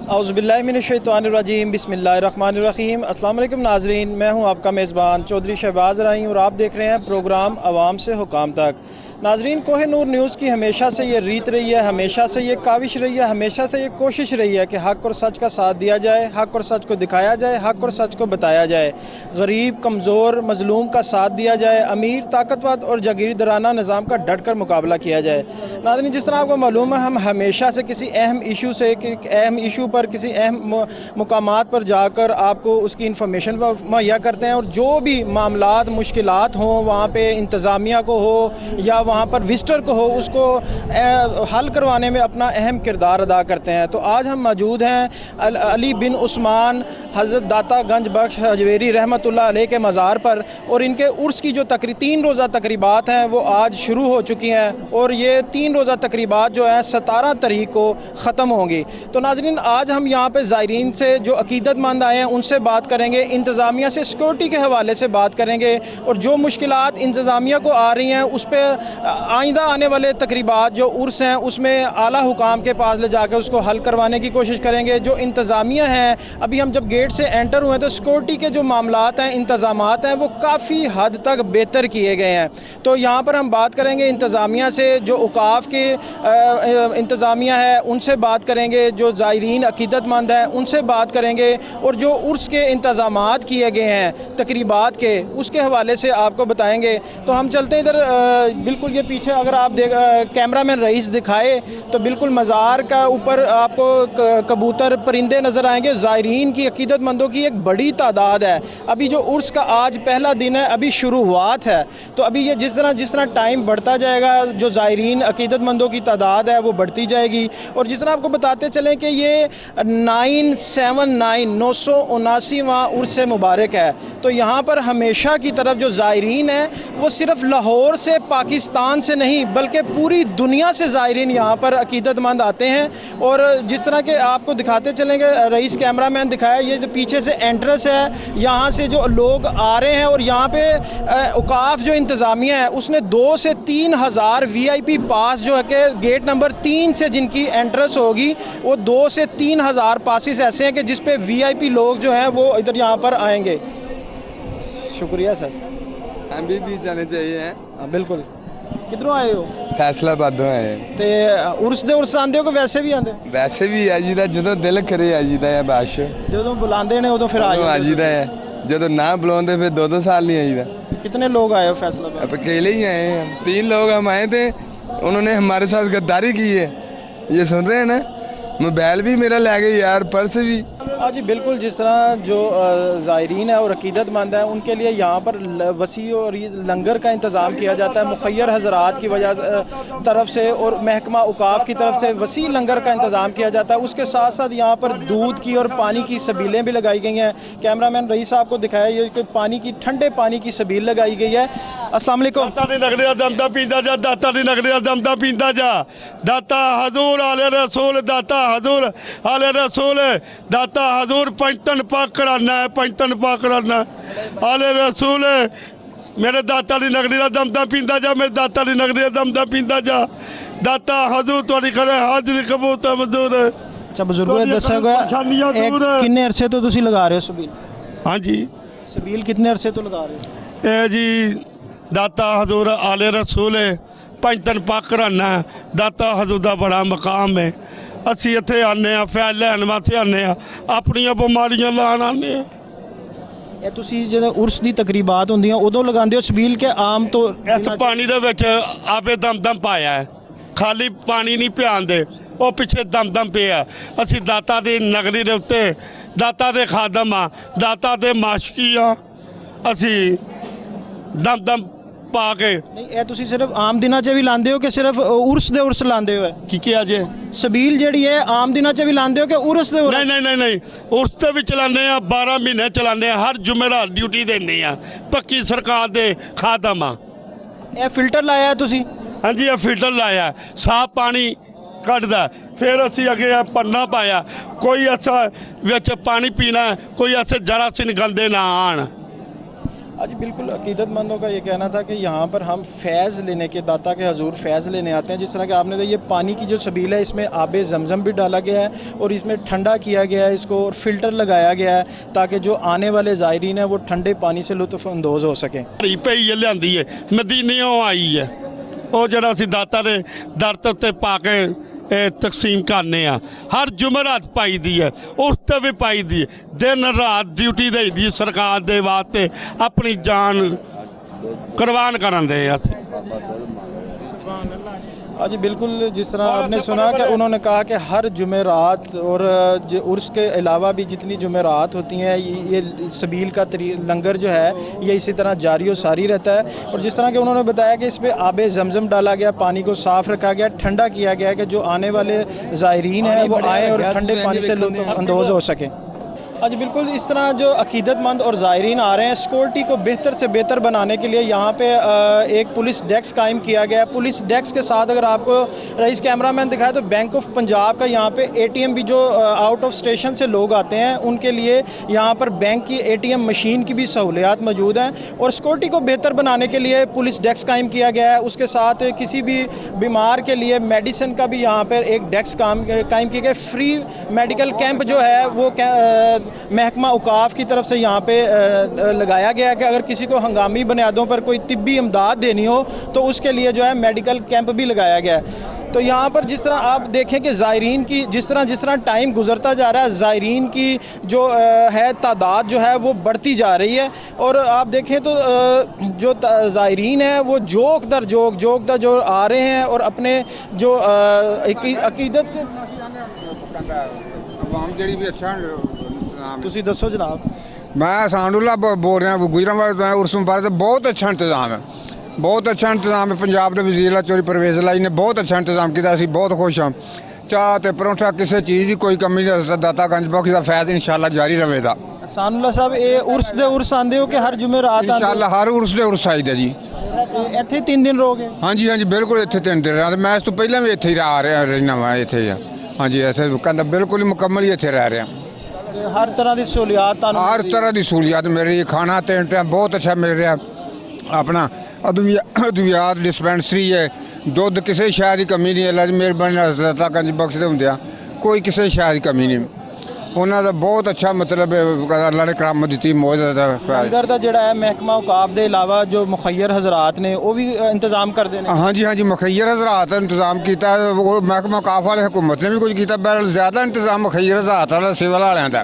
औज़ुबिल्लाहिमिनश्शैतानिर्रजीम बिस्मिल्लाहिर्रहमानिर्रहीम। अस्सलाम वालेकुम नाज़रीन, मैं हूं आपका मेज़बान चौधरी शहबाज़ राही और आप देख रहे हैं प्रोग्राम आवाम से हुकाम तक। नाज़रीन, कोहिनूर न्यूज़ की हमेशा से ये रीत रही है, हमेशा से ये काविश रही है, हमेशा से ये कोशिश रही है कि हक़ और सच का साथ दिया जाए, हक़ और सच को दिखाया जाए, हक़ और सच को बताया जाए, गरीब कमज़ोर मज़लूम का साथ दिया जाए, अमीर ताकतवर और जागीरदाराना निज़ाम का डट कर मुकाबला किया जाए। नाज़रीन, जिस तरह आपको मालूम है, हम हमेशा से किसी अहम इशू पर किसी अहम मुकामात पर जाकर आपको उसकी इंफॉर्मेशन मुहैया करते हैं और जो भी मामलात मुश्किलात हों वहाँ पे इंतज़ामिया को हो या वहाँ पर विजिटर को हो उसको हल करवाने में अपना अहम किरदार अदा करते हैं। तो आज हम मौजूद हैं अली बिन उस्मान हज़रत दाता गंज बख्श हजवेरी रहमतुल्लाह अलैह के मज़ार पर और इनके उर्स की जो 3 रोज़ा तकरीबात हैं वो आज शुरू हो चुकी हैं और ये 3 रोज़ा तकरीबात जो है 17 तारीख को ख़त्म होंगी। तो नाज़रीन, आज हम यहाँ पे ज़ायरीन से जो अकीदतमंद आए हैं उनसे बात करेंगे, इंतज़ामिया से सिक्योरिटी के हवाले से बात करेंगे और जो मुश्किलात इंतज़ामिया को आ रही हैं उस पर आइंदा आने वाले तकरीबात जो उर्स हैं उसमें आला हुकाम के पास ले जाकर उसको हल करवाने की कोशिश करेंगे। जो इंतज़ामिया हैं, अभी हम जब गेट से एंटर हुए तो सिक्योरिटी के जो मामलात हैं, इंतज़ामात हैं, वो काफ़ी हद तक बेहतर किए गए हैं। तो यहाँ पर हम बात करेंगे इंतज़ामिया से, जो औकाफ़ के इंतज़ामिया है उनसे बात करेंगे, जो ज़ायरीन अकीदतमंद हैं उनसे बात करेंगे और जो उर्स के इंतज़ामात किए गए हैं तकरीबात के उसके हवाले से आपको बताएंगे। तो हम चलते हैं इधर, बिल्कुल ये पीछे अगर आप कैमरामैन रईस दिखाए तो बिल्कुल मज़ार का ऊपर आपको कबूतर परिंदे नज़र आएंगे। ज़ायरीन की अकीदतमंदों की एक बड़ी तादाद है। अभी जो उर्स का आज पहला दिन है, अभी शुरुआत है, तो अभी ये जिस तरह टाइम बढ़ता जाएगा जो ज़ायरीन अकीदतमंदों की तादाद है वो बढ़ती जाएगी। और जिस तरह आपको बताते चलें कि ये 979वां उर्स मुबारक है। तो यहाँ पर हमेशा की तरफ जो ज़ायरीन है वो सिर्फ लाहौर से, पाकिस्तान से नहीं बल्कि पूरी दुनिया से ज़ायरीन यहाँ पर अकीदतमंद आते हैं। और जिस तरह के आपको दिखाते चलेंगे, रईस कैमरामैन दिखाया, ये जो पीछे से एंट्रेंस है, यहाँ से जो लोग आ रहे हैं और यहाँ पे औकाफ़ जो इंतज़ामिया है उसने 2 से 3 हज़ार VIP पास जो है कि गेट नंबर 3 से जिनकी एंट्रेंस होगी वो 2 से 3 हज़ार पासिस ऐसे हैं कि जिस पे VIP लोग जो हैं वो इधर यहाँ पर आएंगे। शुक्रिया सर। हम भी जाने चाहिए हैं। हाँ बिल्कुल। किधरों आए हो? फैसलाबादों आए ते उर्स दे उर्स आंदे हो कि वैसे भी आंदे? वैसे भी आ जीदा, जो दिल करे आ जीदा है। बाश जो बुलाते ने उदों फिर आ जीदा है, जो ना बुलाते फिर 2-2 साल नहीं आईदा। कितने लोग आए हो फैसलाबाद? अब अकेले ही आए हैं, 3 लोग हम आए थे, उन्होंने हमारे साथ गद्दारी की है। ये सुन रहे हैं ना, मोबाइल भी मेरा ले गए यार, पर्स भी। हाँ जी बिल्कुल। जिस तरह जो ज़ायरीन है और अकीदतमंद है उनके लिए यहाँ पर वसी और लंगर का इंतज़ाम किया जाता है मुखय्यर हज़रात की वजह तरफ से और महकमा औकाफ़ की तरफ से वसी लंगर का इंतज़ाम किया जाता है। उसके साथ साथ यहाँ पर दूध की और पानी की सबीलें भी लगाई गई हैं। कैमरामैन रईस साहब को दिखाया ये कि पानी की, ठंडे पानी की सबील लगाई गई है। अस्सलाम वालेकुम। दमदा पींदा जा, दाता दी नगरिया दमदा पींदा जा, दाता हजूर आले रसूल, दाता हजूर आले रसूल, दाता हजूर पंचतन पाक कराना है, पंचतन पाक कराना आले रसूल। मेरे दाता दी नगरी दा दमदा पींदा जा, मेरे दाता दी नगरी दा दमदा पींदा जा, दाता हजूर तुहाडी खड़े हाजिर कबूल मंजूर है। अच्छा बुजुर्गों ने दस्सिया किन्ने अरसे तो तुसी लगा रहे हो सबील? हाँ जी, सबील कितने अरसे तो लगा रहे हो? ए जी दाता हजूर आले रसूल पंचतन पाक कराना, दाता हजूर दा बड़ा मकाम है। असी इत्थे आने फैल लैन वास्ते आने, अपनियां बीमारियां लान आने। ਇਹ ਤੁਸੀਂ ਜਦੋਂ ਉਰਸ ਦੀ ਤਕਰੀਬਾਤ ਹੁੰਦੀਆਂ ਉਦੋਂ ਲਗਾਉਂਦੇ ਹੋ ਸਬੀਲ ਕੇ ਆਮ ਤੋਂ? इस पानी दे विच आपे दम पाया है, खाली पानी नहीं पिआंदे, वो पिछे दम पिया। असी दाता दी नगरी दे उत्ते दाता दे खादम आ, दाता दे माशकी आ, असी दम पा के। नहीं ਇਹ ਤੁਸੀਂ ਸਿਰਫ ਆਮ ਦਿਨਾਂ 'ਚ ਵੀ ਲਾਉਂਦੇ ਹੋ ਕਿ ਸਿਰਫ ਉਰਸ ਦੇ ਉਰਸ ਲਾਉਂਦੇ ਹੋ? की किया जे ਸਬੀਲ ਜਿਹੜੀ ਹੈ ਆਮ ਦਿਨਾਂ 'ਚ ਵੀ ਲਾਉਂਦੇ ਹੋ ਕਿ ਉਰਸ ਦੇ ਉਰਸ? नहीं उस ते भी चलाने 12 महीने चलाने, हर जुमेरात ड्यूटी देने पक्की सरकार दे खादम आ। ਇਹ ਫਿਲਟਰ ਲਾਇਆ ਤੁਸੀਂ? हाँ जी, ये फिल्टर लाया, साफ पानी कटदा। फिर असी अगे पन्ना पाया, कोई ऐसा विच पानी पीना, कोई ऐसे जरासीन गंदे ना आन। आज बिल्कुल अकीदतमंदों का ये कहना था कि यहाँ पर हम फैज़ लेने के दाता के हजूर फैज़ लेने आते हैं। जिस तरह कि आपने ये पानी की जो सबील है इसमें आबे जमज़म भी डाला गया है और इसमें ठंडा किया गया है इसको, और फ़िल्टर लगाया गया है ताकि जो आने वाले ज़ायरीन हैं वो ठंडे पानी से लुत्फ़अंदोज़ हो सकें। ਭਰੀ ਪਈ ਲਿਆਂਦੀ ਹੈ ਮਦੀਨਿਓਂ ਆਈ ਹੈ ਉਹ ਜਿਹੜਾ ਅਸੀਂ ਦਾਤਾ ਦੇ ਦਰ ਤੇ ਉੱਤੇ ਪਾ ਕੇ ਇਹ ਤਕਸੀਮ ਕਰਨੇ ਆ। ਹਰ ਜੁਮਰਾਤ ਪਾਈ ਦੀ ਹੈ, ਉਸ ਤੇ ਵੀ ਪਾਈ ਦੀ ਹੈ, ਦਿਨ ਰਾਤ ਡਿਊਟੀ ਦੇਈਦੀ ਹੈ ਸਰਕਾਰ ਦੇ ਵਾਸਤੇ, ਆਪਣੀ ਜਾਨ ਕੁਰਬਾਨ ਕਰਨ ਦੇ ਅਸੀਂ। हाँ जी बिल्कुल, जिस तरह आपने सुना कि उन्होंने कहा कि हर जुमेरात और उर्स के अलावा भी जितनी जुमेरात होती हैं ये सबील का लंगर जो है ये इसी तरह जारी और सारी रहता है। और जिस तरह के उन्होंने बताया कि इस पर आबे जमज़म डाला गया, पानी को साफ़ रखा गया, ठंडा किया गया कि जो आने वाले ज़ायरीन हैं वो आए और ठंडे पानी से लुत्फ़अंदोज़ हो सकें। हाँ जी बिल्कुल, इस तरह जो अकीदतमंद और ज़ायरीन आ रहे हैं, सिक्योरिटी को बेहतर से बेहतर बनाने के लिए यहाँ पे एक पुलिस डेस्क कायम किया गया है। पुलिस डेस्क के साथ अगर आपको रईस कैमरामैन दिखाए तो बैंक ऑफ पंजाब का यहाँ पे ATM भी जो आउट ऑफ स्टेशन से लोग आते हैं उनके लिए यहाँ पर बैंक की ATM मशीन की भी सहूलियात मौजूद हैं। और सिक्योरिटी को बेहतर बनाने के लिए पुलिस डेस्क कायम किया गया है। उसके साथ किसी भी बीमार के लिए मेडिसिन का भी यहाँ पर एक डेस्क कायम किया गया। फ्री मेडिकल कैंप जो है वो महकमा औकाफ की तरफ से यहाँ पे लगाया गया है कि अगर किसी को हंगामी बुनियादों पर कोई तिब्बी इमदाद देनी हो तो उसके लिए जो है मेडिकल कैंप भी लगाया गया है। तो यहाँ पर जिस तरह आप देखें कि ज़ायरीन की जिस तरह टाइम गुजरता जा रहा है, ज़ायरीन की जो है तादाद जो है वो बढ़ती जा रही है। और आप देखें तो जो ज़ायरीन है वो जोक दर जोक आ रहे हैं और अपने जो अकीदत ਤੁਸੀਂ ਦੱਸੋ ਜਨਾਬ। मैं सानुल्ला बोल रहा गुजरांवाला उर्स मुबारक। बहुत अच्छा इंतजाम है, बहुत अच्छा इंतजाम है। पंजाब के वजीर चौधरी परवेज़ लाई ने बहुत अच्छा इंतजाम किया, असीं बहुत खुश हाँ। चाह ते परौंठा किसी चीज़ की कोई कमी नहीं। दाता गंज बख्श का फैज़ इंशाअल्लाह जारी रहेगा। सानुल्ला साहब ये उर्स आंदे हो कि हर जुमेरात इंशाअल्लाह हर उर्स दे उर्स आईदा जी। ਇੱਥੇ 3 दिन रहोगे? हाँ जी हाँ जी बिल्कुल, इत्थे 3 दिन रहा। मैं इस तो पहले भी इत्थे ही रहना वा इत्थे ही। हाँ जी इत्थे कहंदा बिल्कुल ही मुकम्मल ही इत्थे रह रहा। हर तरह की सहूलियात हर तरह की सहूलियात मिल रही है। खाना 3 टाइम बहुत अच्छा मिल रहा। अपना अद्वियात डिस्पेंसरी है, दुध किसी शहर की कमी नहीं। अल्लाह की मेहरबानी दाता गंज बख्श दे हुंदे कोई किसी शहर की कमी नहीं। उन्होंने बहुत अच्छा मतलब अल्लाह ने करामत दी मौज। लंगर का जोड़ा है महकमा औकाफ के अलावा जो मुखैर हजरात ने वो भी इंतजाम कर देने। हाँ जी हाँ जी, मुखैर हजरात इंतजाम किया। वो महकमा औकाफ वाले हुकूमत ने भी कुछ किया। बहरहाल ज़्यादा इंतजाम मुखैर हजरात वाला सिविल वालों का।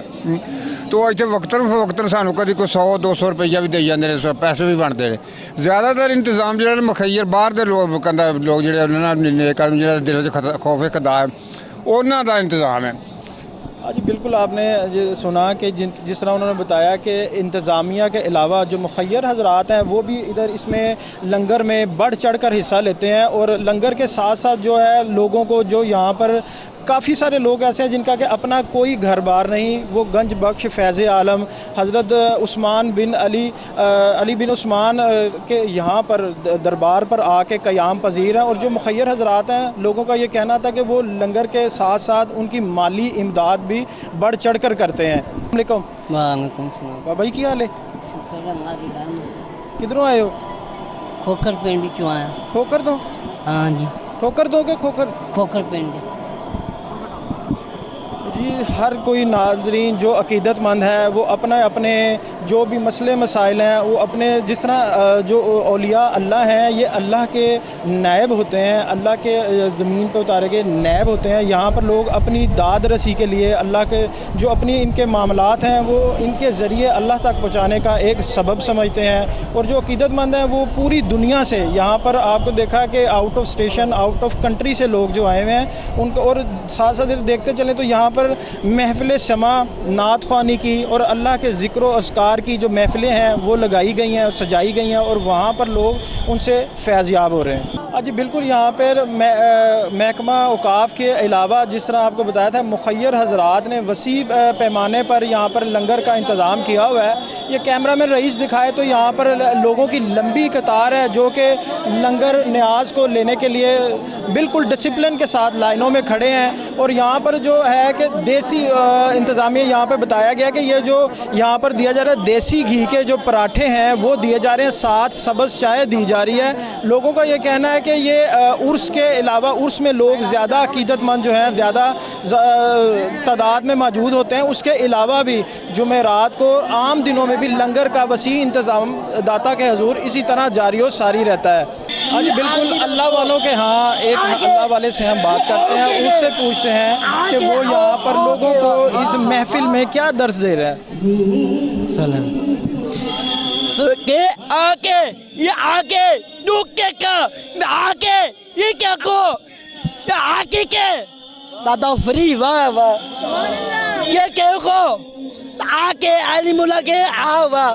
तो इतने वक्तन सानू कभी कोई 100-200 रुपया भी दे जाते, पैसे भी बनते हैं। ज़्यादातर इंतजाम जो मुखैर बाहर के लोग जो दिल च खौफ खदा है उन्हों का इंतजाम है। जी बिल्कुल, आपने सुना कि जिस तरह उन्होंने बताया कि इंतज़ामिया के अलावा जो मुखैर हजरात हैं वो भी इधर इसमें लंगर में बढ़ चढ़ कर हिस्सा लेते हैं। और लंगर के साथ साथ जो है लोगों को जो यहाँ पर काफ़ी सारे लोग ऐसे हैं जिनका कि अपना कोई घर बार नहीं, वो गंज बख्श फैज़ आलम हज़रत उस्मान बिन अली बिन उस्मान के यहाँ पर दरबार पर आके क़याम पजीर हैं। और जो मुखैर हजरात हैं लोगों का ये कहना था कि वो लंगर के साथ साथ उनकी माली इमदाद भी बढ़ चढ़ कर करते हैं। वालेकुम सलाम। बाबा जी की हाल है? किधरों आए हो? खोखर पिंड चो आया। खोखर दो? हाँ जी। ठोकर दो के खोखर पिंड जी। हर कोई नाज़रीन जो अकीदतमंद है वो अपने जो भी मसले मसाइल हैं वो अपने जिस तरह जो औलिया अल्लाह हैं ये अल्लाह के नायब होते हैं, अल्लाह के ज़मीन पर उतारे गए नायब होते हैं। यहाँ पर लोग अपनी दाद रसी के लिए अल्लाह के जो अपनी इनके मामलात हैं वो इनके ज़रिए अल्लाह तक पहुँचाने का एक सबब समझते हैं। और जो अकीदतमंद हैं वो पूरी दुनिया से यहाँ पर आपको देखा कि out of station out of country से लोग जो आए हुए हैं उनको। और साथ साथ देखते चलें तो यहाँ पर महफिल शमा नात ख़्वानी की और अल्लाह के ज़िक्र व अस्कार की जो महफिलें हैं वो लगाई गई हैं, सजाई गई हैं और वहाँ पर लोग उनसे फैज़याब हो रहे हैं। हाँ जी बिल्कुल, यहाँ पर महकमा औकाफ के अलावा जिस तरह आपको बताया था, मुखय्यर हजरात ने वसी पैमाने पर यहाँ पर लंगर का इंतज़ाम किया हुआ है। ये कैमरा में रईस दिखाए तो यहाँ पर लोगों की लंबी कतार है जो कि लंगर न्याज को लेने के लिए बिल्कुल डिसिप्लिन के साथ लाइनों में खड़े हैं। और यहाँ पर जो है कि देसी इंतज़ामिया यहाँ पर बताया गया कि ये जो यहाँ पर दिया जा रहा है देसी घी के जो पराठे हैं वो दिए जा रहे हैं, साथ सब्ज़ चाय दी जा रही है। लोगों का ये कहना है कि ये उर्स के अलावा, उर्स में लोग ज़्यादा अकीदतमंद जो हैं ज़्यादा तादाद में मौजूद होते हैं, उसके अलावा भी जुमेरात को आम दिनों में भी लंगर का वसी इंतज़ाम दाता के हजूर इसी तरह जारी व सारी रहता है। हाँ जी बिल्कुल, अल्लाह वालों के यहाँ एक अल्लाह वाले से हम बात करते हैं, उससे पूछते हैं कि वो यहाँ पर लोगों को इस महफिल में क्या दर्ज दे रहे हैं। के आके ये आके डूके का मैं आके ये क्या को ये आके के दादा फ्री वाह वाह ये क्या को आके अलीमुल्ला के आवा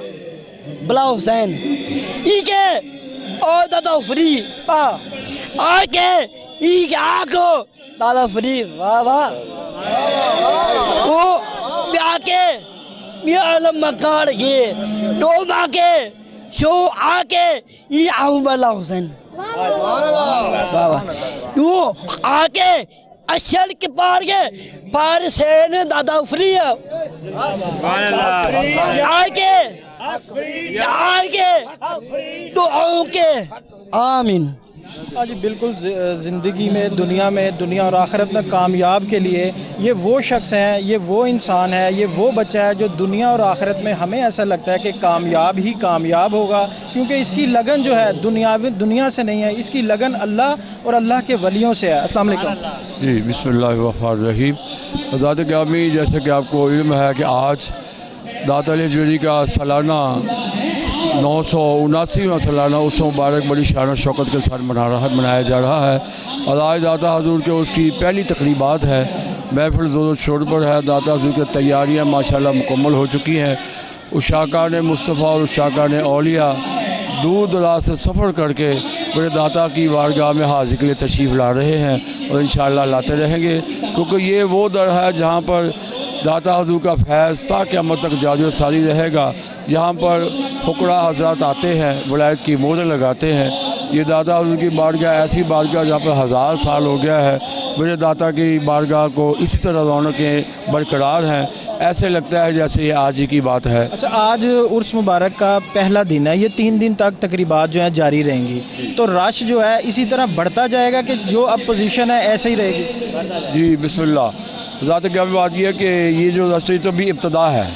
बला हुसैन ये के ओ दादा फ्री वाह आके ये आको दादा फ्री वाह वाह वो आके ये आलम मकार ये दो माके शो आके ये आऊं बला हुसैन वो आके अशर के पार के पार से ने दादा फ्री आके तो आके आमीन। हाँ जी बिल्कुल, ज़िंदगी में दुनिया और आखिरत में कामयाब के लिए ये वो शख्स हैं, ये वो इंसान है, ये वो बच्चा है जो दुनिया और आखिरत में हमें ऐसा लगता है कि कामयाब ही कामयाब होगा, क्योंकि इसकी लगन जो है दुनिया से नहीं है, इसकी लगन अल्लाह और अल्लाह के वलियों से है। अस्सलाम वालेकुम जी, बिस्मिल्लाहिर्रहमानिर्रहीम। हज़रत गिरामी, जैसे कि आपको इल्म है कि आज दाता हजूरी का सालाना 979वां सालाना उस मुबारक बड़ी शान शौकत के साथ मनाया जा रहा है। और आज दाता हजूर के उसकी पहली तकरीबात है, महफिल ज़ोर शोर पर है। दाता हजूर की तैयारियाँ माशाल्लाह मुकम्मल हो चुकी हैं। उशाकान मुस्तफ़ा और उशाकान औलिया दूर दराज से सफ़र करके बड़े दाता की बारगाह में हाज़िर के लिए तशरीफ़ ला रहे हैं और इंशाअल्लाह लाते रहेंगे, क्योंकि ये वो दर है जहाँ पर दाता हजूर का फैज़ ता क़यामत तक जारी व सारी रहेगा। यहाँ पर फ़ुक़रा हज़रात आते हैं, वलायत की मोहर लगाते हैं। ये दाता हजूर की बारगाह ऐसी बारगाह जहाँ पर 1000 साल हो गया है। मेरे दाता की बारगाह को इसी तरह रौनकें बरकरार हैं, ऐसे लगता है जैसे ये आज ही की बात है। अच्छा, आज उर्स मुबारक का पहला दिन है, ये 3 दिन तक तकरीबात जो हैं जारी रहेंगी, तो रश जो है इसी तरह बढ़ता जाएगा कि जो अब पोजीशन है ऐसे ही रहेगी? जी बिस्मिल्लाह। ज़ात क्या बात यह है कि ये जो रस्ते तो अभी इब्तदा है,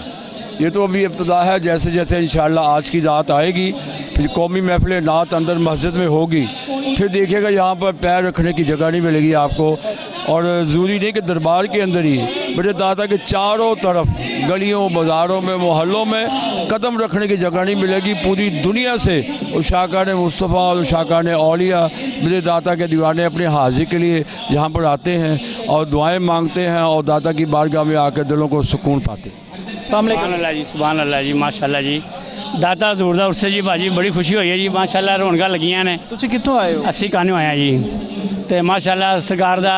ये तो अभी इब्तदा है। जैसे जैसे इंशाअल्लाह आज की रात आएगी, फिर कौमी महफिल नात अंदर मस्जिद में होगी, फिर देखिएगा यहाँ पर पैर रखने की जगह नहीं मिलेगी आपको। और ज़रूरी नहीं कि दरबार के अंदर ही, मेरे दाता के चारों तरफ गलियों बाज़ारों में मोहल्लों में कदम रखने की जगह नहीं मिलेगी। पूरी दुनिया से उशाकान मुस्तफ़ा और उशाकान औलिया मेरे दाता के दीवाने अपने हाजिर के लिए यहाँ पर आते हैं और दुआएं मांगते हैं और दाता की बारगाह में आकर दिलों को सुकून पाते हैं। सुभान अल्लाह जी, सुभान अल्लाह जी, माशाअल्लाह जी। दाता हजूर दा उर्स जी भाजी बड़ी खुशी हुई है जी, माशाअल्लाह रौनक लगियां ने। तुसी कित्थों आए हो? अस्सी कानों आया जी, तो माशाअल्लाह सरकार दा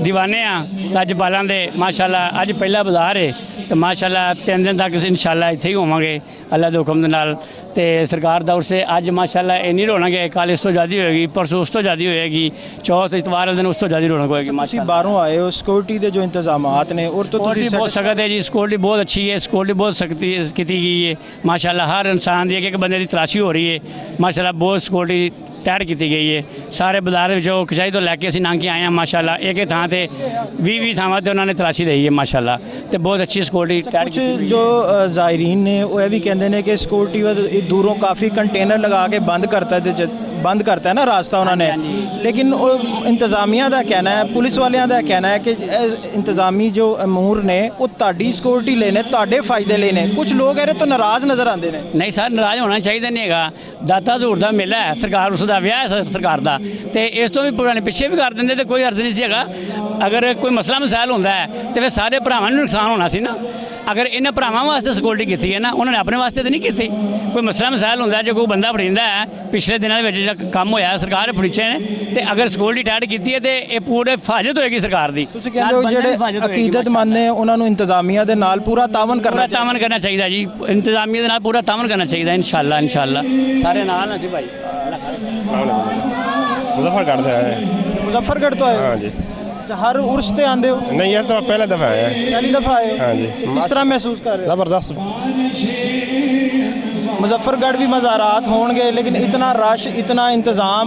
दीवाने आ अज बालां दे। माशाअल्लाह अज पहला बाजार है, तो माशाअल्लाह 3 दिन तक इंशाअल्लाह इत्थे ही होवांगे अल्लाह दे हुक्म दे नाल। तो सरकार दा उर्स अज माशाअल्लाह इन्नी रौनक है, कल इस तो ज़्यादा होएगी, परसों उस तो ज़्यादा होएगी, चौथ इतवार वाले दिन उस तो ज़्यादा रौनक होएगी। तुसी बाहरों आए हो, सिक्योरिटी दे जो इंतजामात ने और तो सिक्योरिटी बहुत सख्त है जी, सिक्योरिटी बहुत अच्छी है, सिक्योरिटी बहुत सख्ती की गई है माशाल्लाह। हर इंसान की एक बंदे की तलाशी हो रही है माशाल्लाह, बहुत सिक्योरिटी तैयार की गई है। सारे बाजार जो कचाई तो लैके असीं लंघ के आए हैं माशाल्लाह, एक थां ते 20 थावां ते उन्होंने तलाशी रही है माशाल्लाह, तो बहुत अच्छी सिक्योरिटी तैयार कुछ जो ज़ायरीन ने वो ये भी कहते हैं कि सिक्योरिटी दूरों काफ़ी कंटेनर लगा के बंद करता है ना रास्ता उन्होंने, लेकिन इंतज़ामिया का कहना है, पुलिस वालियां का कहना है कि इंतज़ामी जो अमूर ने वो ताड़ी सिक्योरिटी लेने, ताड़े फायदे लेने। कुछ लोग है तो नाराज़ नज़र आते हैं। नहीं सर, नाराज़ होना चाहिए नहीं है। दाता हजूर का मेला है, सरकार उसका विआह है सरकार का, तो इस तो भी पुराने पिछे भी कर देंगे तो कोई अर्ज नहीं सी। अगर कोई मसला मसाइल होता है तो फिर सारे भरावां नूं नुकसान होना सी ना। अगर इन्हें भरावां वास्ते सिक्योरिटी की है ना, उन्होंने अपने वास्ते तो नहीं की। कोई मसला मसाइल होंदा जो कोई बंदा फड़ींदा है, पिछले दिनों जो काम होया सरकार फड़ीचे ने, तो अगर सिक्योरिटी टाइट की है तो ये पूरे हिफाजत होएगी सरकार की। ਤੁਸੀਂ ਕਹਿੰਦੇ ਹੋ ਜਿਹੜੇ ਅਕੀਦਤਮੰਦ ਨੇ ਉਹਨਾਂ ਨੂੰ ਇੰਤਜ਼ਾਮੀਆ ਦੇ ਨਾਲ ਪੂਰਾ ਤਾਵਨ ਕਰਨਾ पूरा तावन करना चाहिए जी, इंतजामिया के नाल पूरा तावन करना चाहिए इंशाल्लाह इंशाल्लाह सारे नाल असी भाई। मुजफ्फरगढ़ से आए हैं। मुजफ्फरगढ़ तो आए हो? हाँ जी। अच्छा, हर उर्स ते आंदे हो? नहीं, ये तो पहले दफ़ा आए हैं। पहली दफ़ा आए हो? हाँ जी। किस तरह महसूस कर रहे हो? ज़बरदस्त। मुजफ्फरगढ़ भी मज़ारात होंगे, लेकिन इतना रश, इतना इंतज़ाम,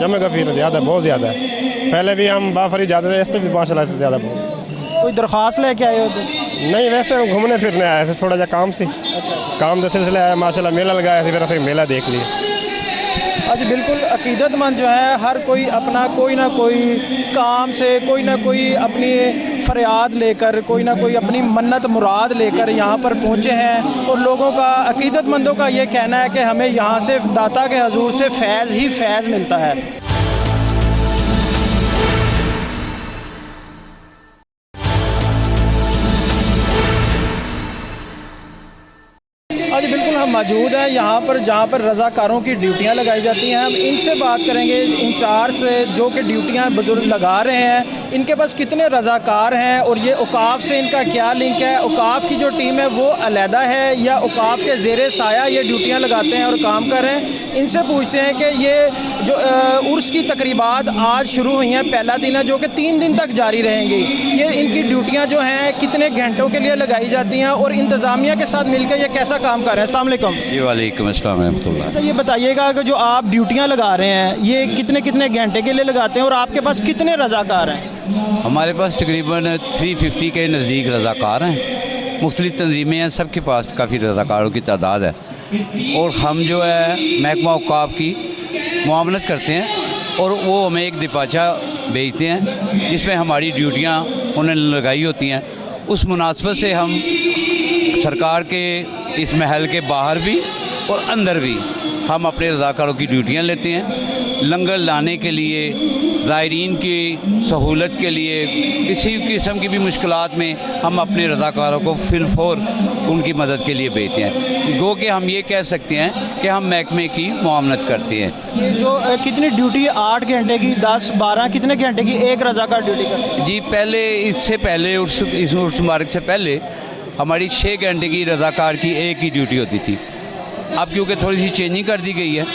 जमे का फिर ज़्यादा, बहुत ज़्यादा है। पहले भी हम बाफरी जाते थे, इस तो भी माशाल्लाह से ज़्यादा बहुत। कोई दरख्वास्त लेके आए हो तो? नहीं, वैसे हम घूमने फिरने आए थे, थोड़ा सा काम से। काम के सिलसिले आया, माशाल्लाह मेला लगाया था, फिर मेला देख लिया। आज बिल्कुल अकीदतमंद जो है, हर कोई अपना कोई ना कोई काम से, कोई ना कोई अपनी फरियाद लेकर, कोई ना कोई अपनी मन्नत मुराद लेकर यहाँ पर पहुँचे हैं। और लोगों का, अकीदतमंदों का ये कहना है कि हमें यहाँ से दाता के हजूर से फैज़ ही फैज़ मिलता है। आज बिल्कुल हम मौजूद हैं यहाँ पर, जहाँ पर रज़ाकारों की ड्यूटियाँ लगाई जाती हैं। हम इनसे बात करेंगे, इंचार्ज से, जो कि ड्यूटियाँ बुजुर्ग लगा रहे हैं, इनके पास कितने रज़ाकार हैं और ये औकाफ से इनका क्या लिंक है। औकाफ की जो टीम है वो अलहदा है या औकाफ के ज़ेरे साया ये ड्यूटियाँ लगाते हैं और काम कर रहे हैं। इनसे पूछते हैं कि ये जो उर्स की तकरीबात आज शुरू हुई हैं, पहला दिन है जो कि 3 दिन तक जारी रहेंगी, ये इनकी ड्यूटियाँ जो हैं कितने घंटों के लिए लगाई जाती हैं और इंतज़ामिया के साथ मिलकर ये कैसा काम कर रहे हैं? अस्सलाम वालेकुम। जी वालेकुम अस्सलाम रहमतुल्लाह। अच्छा, ये बताइएगा कि जो आप ड्यूटियाँ लगा रहे हैं ये कितने कितने घंटे के लिए लगाते हैं और आपके पास कितने रज़ाकार हैं? हमारे पास तकरीबन 350 के नज़दीक रज़ाकार हैं। मुख्तलिफ़ तंजीमें हैं, सबके पास काफ़ी रज़ाकारों की तादाद है। और हम जो है महकमा औकाफ की मुआवनत करते हैं और वो हमें एक दिपाचा भेजते हैं जिसमें हमारी ड्यूटियाँ उन्होंने लगाई होती हैं। उस मुनासबत से हम सरकार के इस महल के बाहर भी और अंदर भी हम अपने रज़ाकारों की ड्यूटियाँ लेते हैं। लंगर लाने के लिए, ज़ायरीन की सहूलत के लिए, किसी किस्म की भी मुश्किलात में हम अपने रज़ाकारों को फिलफौर उनकी मदद के लिए भेजते हैं। गो कि हम ये कह सकते हैं कि हम महकमे की मुआवनत करते हैं। ये जो कितनी ड्यूटी, 8 घंटे की, 10, 12, कितने घंटे की एक रज़ाकार ड्यूटी करते हैं? जी, पहले इससे पहले इस उर्स मुबारक से पहले हमारी 6 घंटे की रज़ाकार की एक ही ड्यूटी होती थी। अब क्योंकि थोड़ी सी चेंजिंग कर दी गई है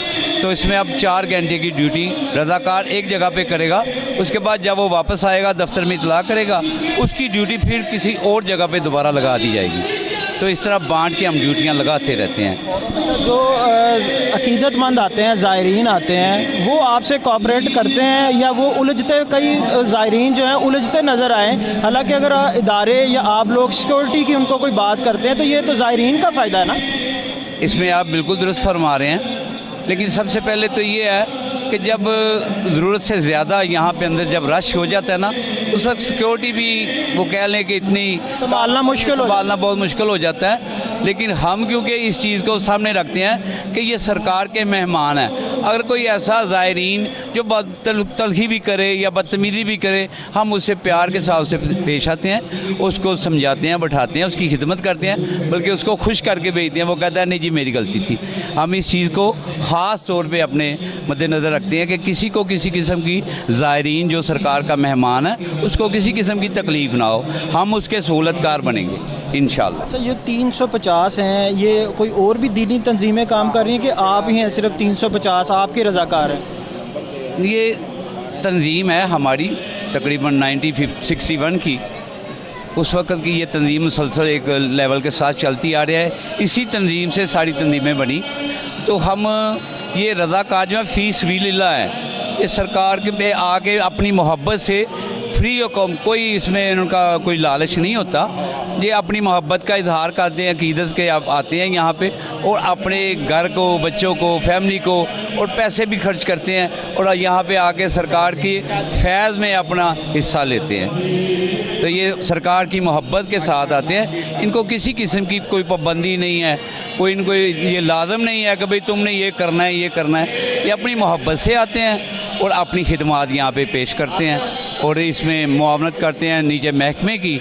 तो इसमें अब 4 घंटे की ड्यूटी रज़ाकार एक जगह पे करेगा। उसके बाद जब वो वापस आएगा दफ्तर में इतला करेगा, उसकी ड्यूटी फिर किसी और जगह पे दोबारा लगा दी जाएगी। तो इस तरह बांट के हम ड्यूटियाँ लगाते रहते हैं। अच्छा, जो अकीदतमंद आते हैं, ज़ायरीन आते हैं, वो आपसे कोऑपरेट करते हैं या वो उलझते, कई ज़ायरीन जो हैं उलझते नज़र आए? हालांकि अगर इदारे या आप लोग सिक्योरिटी की उनको कोई बात करते हैं तो ये तो ज़ायरीन का फ़ायदा है ना? इसमें आप बिल्कुल दुरुस्त फरमा रहे हैं, लेकिन सबसे पहले तो ये है कि जब ज़रूरत से ज़्यादा यहाँ पे अंदर जब रश हो जाता है ना, उस वक्त सिक्योरिटी भी वो कह लें कि इतनी संभालना बहुत मुश्किल हो जाता है। लेकिन हम क्योंकि इस चीज़ को सामने रखते हैं कि ये सरकार के मेहमान हैं, अगर कोई ऐसा ज़ायरीन जो तलखी भी करे या बदतमीज़ी भी करे, हम उससे प्यार के साथ से पेश आते हैं, उसको समझाते हैं, बैठाते हैं, उसकी खिदमत करते हैं, बल्कि उसको खुश करके भेजते हैं। वो कहता है नहीं जी मेरी गलती थी। हम इस चीज़ को ख़ास तौर पे अपने मद्देनज़र रखते हैं कि किसी को किसी किस्म की ज़ायरीन जो सरकार का मेहमान है उसको किसी किस्म की तकलीफ़ ना हो, हम उसके सहूलतकार बनेंगे इंशाल्लाह। अच्छा, ये 350 हैं, ये कोई और भी दीनी तंजीमें काम कर रही हैं कि आप ही हैं सिर्फ 350 आपके रज़ाकार हैं? ये तंजीम है हमारी तकरीबन 1961 की, उस वक़्त की ये तंजीम मुसलसल एक लेवल के साथ चलती आ रहा है। इसी तंजीम से सारी तंजीमें बनी। तो हम ये रज़ाकार जो है फ़ीस सबीलिल्लाह है, ये सरकार के आके अपनी मोहब्बत से फ्री और कोई इसमें उनका कोई लालच नहीं होता। ये अपनी मोहब्बत का इजहार करते हैं, अकीदत के आप आते हैं यहाँ पे और अपने घर को, बच्चों को, फैमिली को और पैसे भी खर्च करते हैं और यहाँ पे आके सरकार की फैज़ में अपना हिस्सा लेते हैं। तो ये सरकार की मोहब्बत के साथ आते हैं। इनको किसी किस्म की कोई पाबंदी नहीं है, कोई इनको ये लाजम नहीं है कि भाई तुमने ये करना है, ये करना है। ये अपनी मोहब्बत से आते हैं और अपनी खिदमात यहाँ पे पेश करते हैं और इसमें मुआवनत करते हैं नीचे महकमे की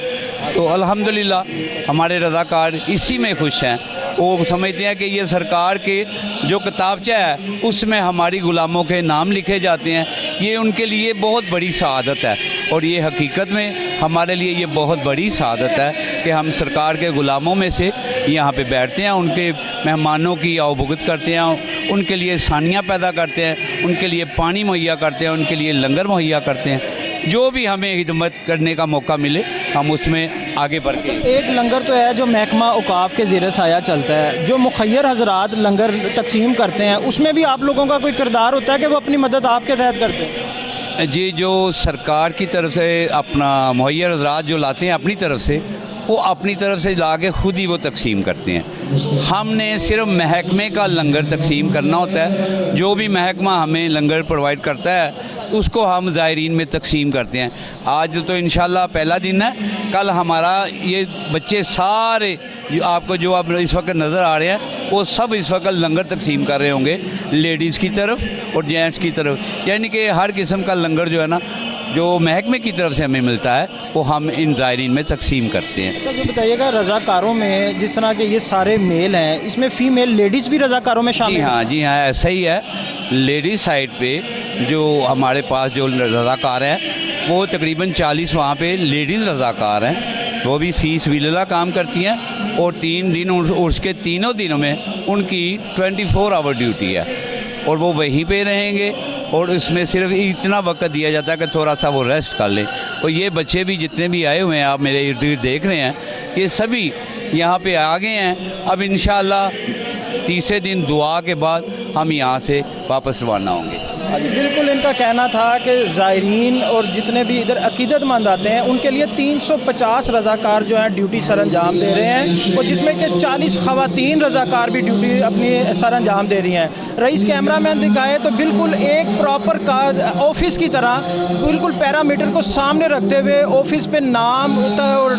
तो अल्हम्दुलिल्लाह हमारे रज़ाकार इसी में खुश हैं। वो समझते हैं कि ये सरकार के जो किताबचा है उसमें हमारी ग़ुलामों के नाम लिखे जाते हैं, ये उनके लिए बहुत बड़ी सआदत है। और ये हकीकत में हमारे लिए ये बहुत बड़ी सआदत है कि हम सरकार के ग़ुलामों में से यहाँ पे बैठते हैं, उनके मेहमानों की आवभगत करते हैं, उनके लिए आसानियाँ पैदा करते हैं, उनके लिए पानी मुहैया करते हैं, उनके लिए लंगर मुहैया करते हैं। जो भी हमें हिदमत करने का मौका मिले हम उसमें आगे बढ़ के। एक लंगर तो है जो महकमा औकाफ के ज़ेर साया चलता है, जो मुखय्यर हजरात लंगर तकसीम करते हैं, उसमें भी आप लोगों का कोई किरदार होता है कि वो अपनी मदद आपके तहत करते हैं? जी, जो सरकार की तरफ से अपना मुहैया हजरात जो लाते हैं अपनी तरफ से, वो अपनी तरफ से ला के ख़ुद ही वो तकसीम करते हैं। हमने सिर्फ महकमे का लंगर तकसीम करना होता है। जो भी महकमा हमें लंगर प्रोवाइड करता है उसको हम ज़ायरीन में तकसीम करते हैं। आज तो इंशाल्लाह पहला दिन है, कल हमारा ये बच्चे सारे जो आपको जो आप इस वक्त नज़र आ रहे हैं वो सब इस वक्त लंगर तकसीम कर रहे होंगे, लेडीज़ की तरफ और जेंट्स की तरफ। यानी कि हर किस्म का लंगर जो है ना जो महकमे की तरफ से हमें मिलता है वो हम इन ज़ायरीन में तकसीम करते हैं। अच्छा, तो बताइएगा रज़ाकारों में जिस तरह के ये सारे मेल हैं, इसमें फ़ीमेल लेडीज़ भी रज़ाकारों में शामिल हैं? जी हाँ, ऐसा ही है। लेडीज़ साइड पे जो हमारे पास जो रज़ाकार हैं वो तकरीबन 40 वहाँ पे लेडीज़ रज़ाकार हैं, वो भी फ़ीस विला काम करती हैं। और 3 दिन उसके तीनों दिनों में उनकी 24 आवर ड्यूटी है और वो वहीं पे रहेंगे। और उसमें सिर्फ इतना वक्त दिया जाता है कि थोड़ा सा वो रेस्ट कर लें। और ये बच्चे भी जितने भी आए हुए हैं, आप मेरे इर्द गिर्द देख रहे हैं, ये सभी यहाँ पे आ गए हैं। अब इंशाअल्लाह तीसरे दिन दुआ के बाद हम यहाँ से वापस रवाना होंगे। बिल्कुल, इनका कहना था कि ज़ायरीन और जितने भी इधर अकीदतमंद आते हैं उनके लिए 350 रज़ाकार जो हैं ड्यूटी सर अंजाम दे रहे हैं, और जिसमें कि 40 ख़वातीन रज़ाकार भी ड्यूटी अपनी सर अंजाम दे रही हैं। रईस कैमरा मैन दिखाए तो बिल्कुल एक प्रॉपर का ऑफिस की तरह बिल्कुल पैरामीटर को सामने रखते हुए ऑफिस पे नाम और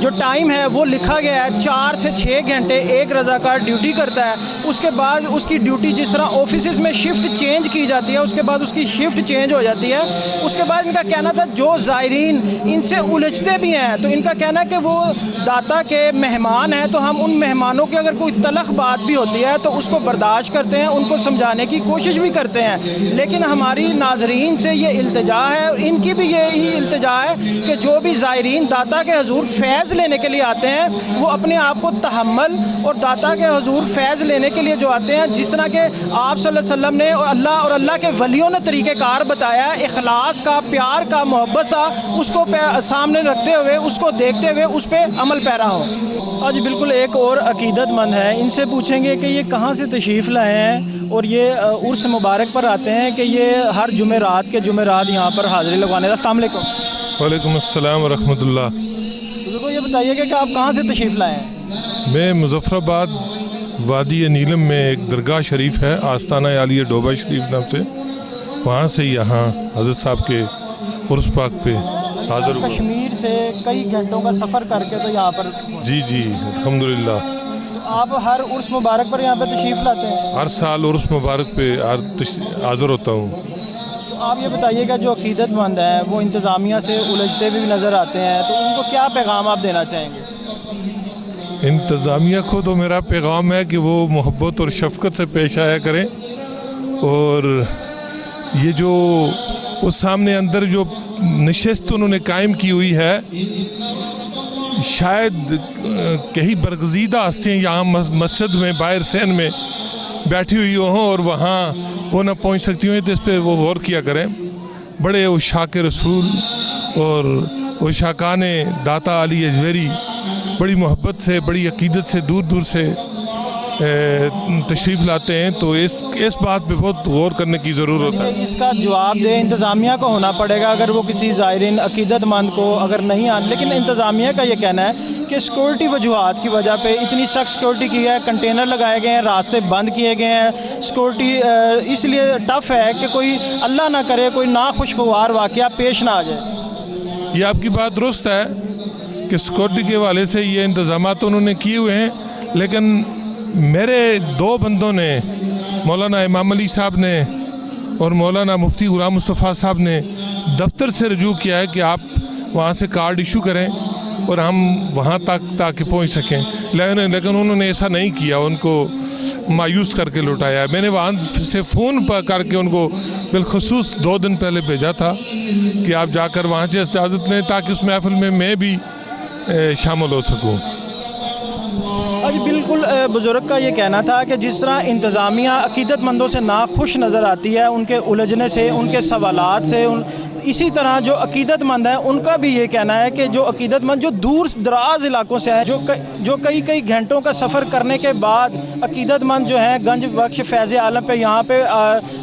जो टाइम है वो लिखा गया है। 4 से 6 घंटे एक रज़ाकार ड्यूटी करता है। उसके बाद उसकी ड्यूटी जिस तरह ऑफिस में शिफ्ट चेंज की जाती है, उसके बाद उसकी शिफ्ट चेंज हो जाती है। उसके बाद इनका कहना था जो ज़ायरीन इनसे उलझते भी हैं तो इनका कहना है कि वो दाता के मेहमान हैं, तो हम उन मेहमानों की अगर कोई तलख बात भी होती है तो उसको बर्दाश्त करते हैं, उनको समझाने की कोशिश भी करते हैं। लेकिन हमारी नाजरीन से ये इल्तिजा है और इनकी भी यही इल्तिजा है कि जो भी ज़ायरीन दाता के हजूर फैज़ लेने के लिए आते हैं वो अपने आप को तहम्मुल और दाता के हजूर फैज़ लेने के लिए जो आते हैं, जिस तरह के आप सल्लल्लाहु अलैहि वसल्लम ने और अल्लाह के वलियों ने तरीक़ेकार बताया, इखलास का, प्यार का, मोहब्बत सा, उसको सामने रखते हुए, उसको देखते हुए उस पर अमल पैरा हो। आज बिल्कुल एक और अकीदतमंद है, इनसे पूछेंगे कि ये कहाँ से तशरीफ़ लाए हैं और ये उर्स मुबारक पर आते हैं कि ये हर जुमेरात के जुमेरात यहाँ पर हाज़िरी लगवाने। अस्सलाम वालेकुम। वालेकुम अस्सलाम व रहमतुल्लाह। तो ये बताइएगा कि आप कहाँ से तशरीफ़ लाए हैं? मैं मुज़फ़्फ़राबाद वादी नीलम में एक दरगाह शरीफ है, आस्ताना आलिया डोबा शरीफ नाम से, वहाँ से यहाँ हज़रत साहब के उर्स पाक पे हाज़िर हुआ। कश्मीर से कई घंटों का सफ़र करके तो यहाँ पर। जी जी अल्हम्दुलिल्लाह। आप हर उर्स मुबारक पर यहाँ पर तशरीफ़ लाते हैं? हर साल उर्स मुबारक पे हाज़िर होता हूँ। तो आप ये बताइएगा जो अकीदतमंद हैं वो इंतज़ामिया से उलझते भी नज़र आते हैं, तो उनको क्या पैगाम आप देना चाहेंगे? इंतज़ामिया को तो मेरा पैगाम है कि वो मोहब्बत और शफ़क़त से पेश आया करें, और ये जो उस सामने अंदर जो नशिस्त उन्होंने कायम की हुई है, शायद कहीं बरगज़ीदा हस्तियाँ यहाँ मस्जिद में बाहर सैन में बैठी हुई हों और वहाँ वो ना पहुँच सकती हुई, तो इस पर वो गौर किया करें। बड़े उशाक रसूल और उशाकान दाता अली अजवेरी बड़ी मोहब्बत से, बड़ी अकीदत से दूर दूर से तशरीफ़ लाते हैं, तो इस बात पे बहुत गौर करने की ज़रूरत है। इसका जवाब दे इंतज़ामिया को होना पड़ेगा अगर वो किसी ज़ायरीन अकीदतमंद को अगर नहीं आन। लेकिन इंतज़ामिया का ये कहना है कि सिक्योरिटी वजूहात की वजह पे इतनी सख्त सिक्योरिटी की है, कंटेनर लगाए गए हैं, रास्ते बंद किए गए हैं, सिक्योरिटी इसलिए टफ़ है कि कोई अल्लाह ना करे कोई नाखुशगवार वाक़या पेश ना आ जाए। ये आपकी बात दुरुस्त है कि सिक्योरिटी के हवाले से ये इंतज़ाम तो उन्होंने किए हुए हैं, लेकिन मेरे 2 बंदों ने, मौलाना इमाम अली साहब ने और मौलाना मुफ्ती गुलाम मुस्तफ़ा साहब ने दफ्तर से रजू किया है कि आप वहाँ से कार्ड इशू करें और हम वहाँ तक ताकि पहुँच सकें, लेकिन उन्होंने ऐसा नहीं किया, उनको मायूस करके लौटाया। मैंने वहाँ से फ़ोन पर करके उनको बिलखसूस 2 दिन पहले भेजा था कि आप जाकर वहाँ से इजाज़त लें ताकि उस महफिल में मैं भी शामिल हो सकूँ। आज बिल्कुल बुज़ुर्ग का ये कहना था कि जिस तरह इंतज़ामिया अक़ीदतमंदों से ना खुश नज़र आती है, उनके उलझने से, उनके सवालात से, इसी तरह जो अक़ीदतमंद हैं उनका भी ये कहना है कि जो अक़ीदतमंद जो दूर दराज इलाकों से हैं, जो कई घंटों का सफ़र करने के बाद अक़ीदतमंद जो हैं गंज बख्श फैज़ आलम पे यहाँ पे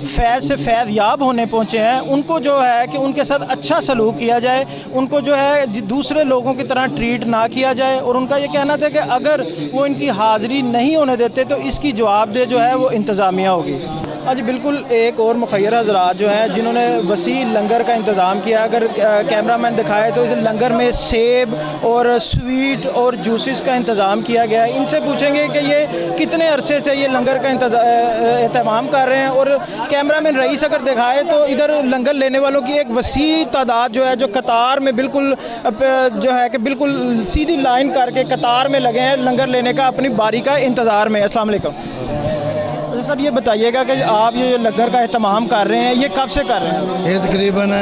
फैज़ से फैज़ याब होने पहुँचे हैं, उनको जो है कि उनके साथ अच्छा सलूक किया जाए, उनको जो है दूसरे लोगों की तरह ट्रीट ना किया जाए। और उनका ये कहना था कि अगर वो इनकी हाज़िरी नहीं होने देते तो इसकी जवाबदेह जो है वो इंतज़ामिया होगी। आज बिल्कुल एक और मुखय्यर हज़रात जो हैं जिन्होंने वसी लंगर का इंतज़ाम किया, अगर कैमरामैन दिखाए तो इस लंगर में सेब और स्वीट और जूसेस का इंतज़ाम किया गया है। इनसे पूछेंगे कि ये कितने अरसे से ये लंगर का एहतमाम कर रहे हैं। और कैमरामैन रईस अगर दिखाए तो इधर लंगर लेने वालों की एक वसी तादाद जो है, जो कतार में बिल्कुल जो है कि बिल्कुल सीधी लाइन करके कतार में लगे हैं लंगर लेने का, अपनी बारी का इंतज़ार में। अस्सलाम वालेकुम सर, ये बताइएगा कि आप ये लंगर का एहतमाम कर रहे हैं, ये कब से कर रहे हैं? ये तकरीबन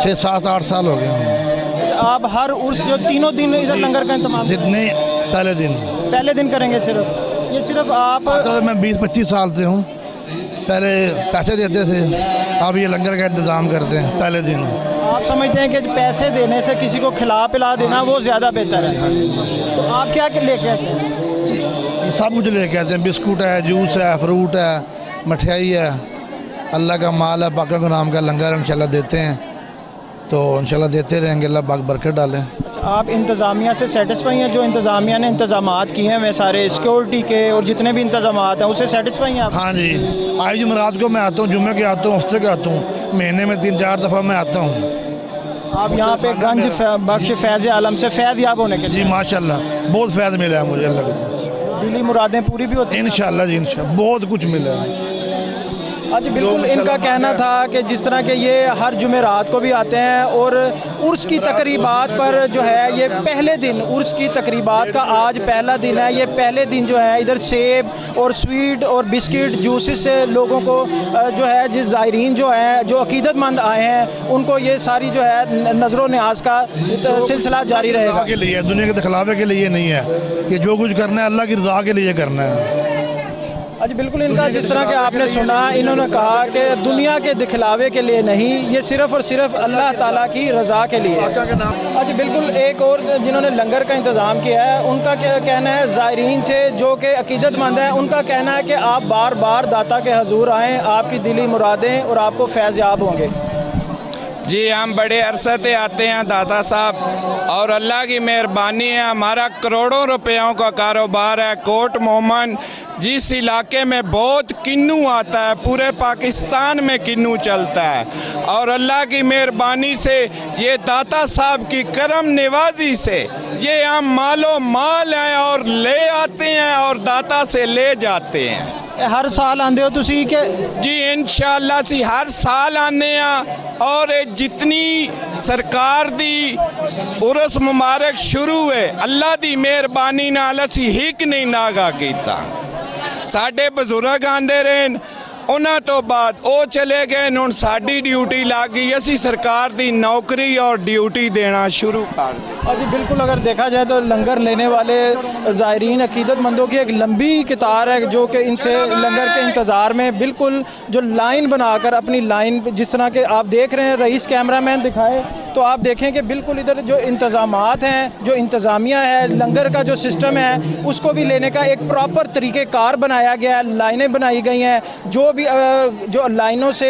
6, 7, 8 साल हो गए। आप हर उर्स जो तीनों दिन इधर लंगर का इंतजाम? नहीं, पहले दिन करेंगे सिर्फ? ये सिर्फ आप? तो मैं 20-25 साल से हूँ। पहले पैसे देते थे, अब ये लंगर का इंतज़ाम करते हैं पहले दिन। आप समझते हैं कि पैसे देने से किसी को खिला पिला देना वो ज़्यादा बेहतर है? तो आप क्या लेके आते हैं? सब कुछ लेके आते हैं, बिस्कुट है, जूस है, फ्रूट है, मठियाई है, अल्लाह का माल है, पाक का नाम का लंगर इंशाल्लाह देते हैं, तो इंशाल्लाह देते रहेंगे, अल्लाह पाक बरकत डालें। अच्छा, आप इंतज़ामिया से सेटिस्फाई हैं? जो इंतज़ामिया ने इंतज़ामात किए हैं वे सारे सिक्योरिटी के और जितने भी इंतज़ामात हैं उससे सेटिस्फाई हैं आप? हाँ जी, आज जुमेरात को मैं आता हूँ, जुम्मे के आता हूँ, हफ्ते के आता हूँ, महीने में 3-4 दफ़ा मैं आता हूँ। आप यहाँ पे गंज बख्श फैज़ आलम से फैज़ याब होने के लिए? जी माशाल्लाह, बहुत फ़ैज़ मिला है मुझे, अल्लाह का दिली मुरादें पूरी भी होती हैं इंशाल्लाह जी, इंशाल्लाह बहुत कुछ मिला है। आज बिल्कुल इनका कहना था कि जिस तरह के ये हर जुमेरात को भी आते हैं और उर्स की तकरीबात पर जो है ये पहले दिन, उर्स की तकरीबात का आज पहला दिन है, ये पहले दिन जो है इधर सेब और स्वीट और बिस्किट जूसेस से लोगों को जो है जिस ज़ायरीन जो हैं जो अक़ीदतमंद आए हैं उनको ये सारी जो है नज़र न्याज का सिलसिला जारी रहेगा। के लिए, दुनिया के दिखलावे के लिए नहीं है, कि जो कुछ करना है अल्लाह की रज़ा के लिए करना है। आज बिल्कुल इनका जिस तरह के आपने सुना, इन्होंने कहा कि दुनिया के दिखलावे के लिए नहीं, ये सिर्फ़ और सिर्फ अल्लाह ताला की रज़ा के लिए। आज बिल्कुल एक और जिन्होंने लंगर का इंतज़ाम किया है उनका क्या कहना है, ज़ायरीन से जो कि अक़ीदतमंद है उनका कहना है कि आप बार बार दाता के हजूर आएँ, आपकी दिली मुरादें और आपको फैज़ याब होंगे। जी, हम बड़े अरसे से आते हैं दाता साहब, और अल्लाह की मेहरबानी है, हमारा करोड़ों रुपयों का कारोबार है। कोट मोहम्मद जिस इलाके में बहुत किन्नू आता है, पूरे पाकिस्तान में किन्नू चलता है, और अल्लाह की मेहरबानी से ये दाता साहब की करम नवाजी से ये हम मालो माल हैं और ले आते हैं और दाता से ले जाते हैं। हर साल आंदे हो तुसी के? जी इंशाअल्लाह सी हर साल आने और जितनी सरकार दी उर्स मुबारक शुरू है, अल्लाह दी मेहरबानी नाल असी हिक नहीं नागा कीता। साडे बजुर्ग आंदे रहन, उन्हां तो बाद वो चले गए, हुण साडी ड्यूटी लग गई, असी सरकार दी नौकरी और ड्यूटी देना शुरू कर दी। जी बिल्कुल, अगर देखा जाए तो लंगर लेने वाले ज़ायरीन अक़ीदतमंदों की एक लंबी कतार है जो कि इनसे लंगर के इंतज़ार में बिल्कुल जो लाइन बनाकर अपनी लाइन जिस तरह के आप देख रहे हैं, रईस कैमरामैन दिखाए तो आप देखें कि बिल्कुल इधर जो इंतज़ामात हैं, जो इंतज़ामिया है, लंगर का जो सिस्टम है उसको भी लेने का एक प्रॉपर तरीक़ेकार बनाया गया है, लाइनें बनाई गई हैं, जो भी जो लाइनों से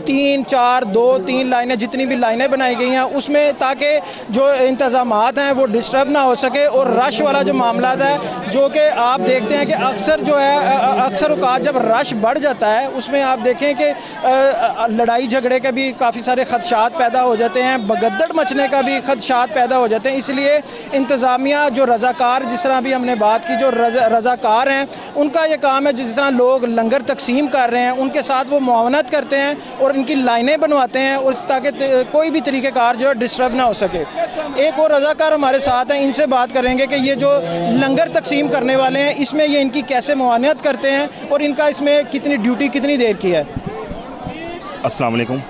3, 4, 2, 3 लाइनें जितनी भी लाइनें बनाई गई हैं उसमें, ताकि जो इंतज़ामात हैं वो डिस्टर्ब ना हो सके। और रश वाला जो मामला है जो कि आप देखते हैं कि अक्सर जो है अक्सर औकात जब रश बढ़ जाता है उसमें आप देखें कि लड़ाई झगड़े के भी काफ़ी सारे खदशात पैदा हो जाते हैं, गद्दड़ मचने का भी खदशात पैदा हो जाते हैं। इसलिए इंतज़ामिया जो रज़ाकार, जिस तरह भी हमने बात की, जो रज़ाकार हैं उनका ये काम है, जिस तरह लोग लंगर तकसीम कर रहे हैं उनके साथ वो मुआवनत करते हैं और इनकी लाइनें बनवाते हैं और ताकि कोई भी तरीक़ेकार जो है डिस्टर्ब ना हो सके। एक और रज़ाकार हमारे साथ हैं, इनसे बात करेंगे कि ये जो लंगर तकसीम करने वाले हैं इसमें ये इनकी कैसे मुआवनत करते हैं और इनका इसमें कितनी ड्यूटी कितनी देर की है। अस्सलाम वालेकुम,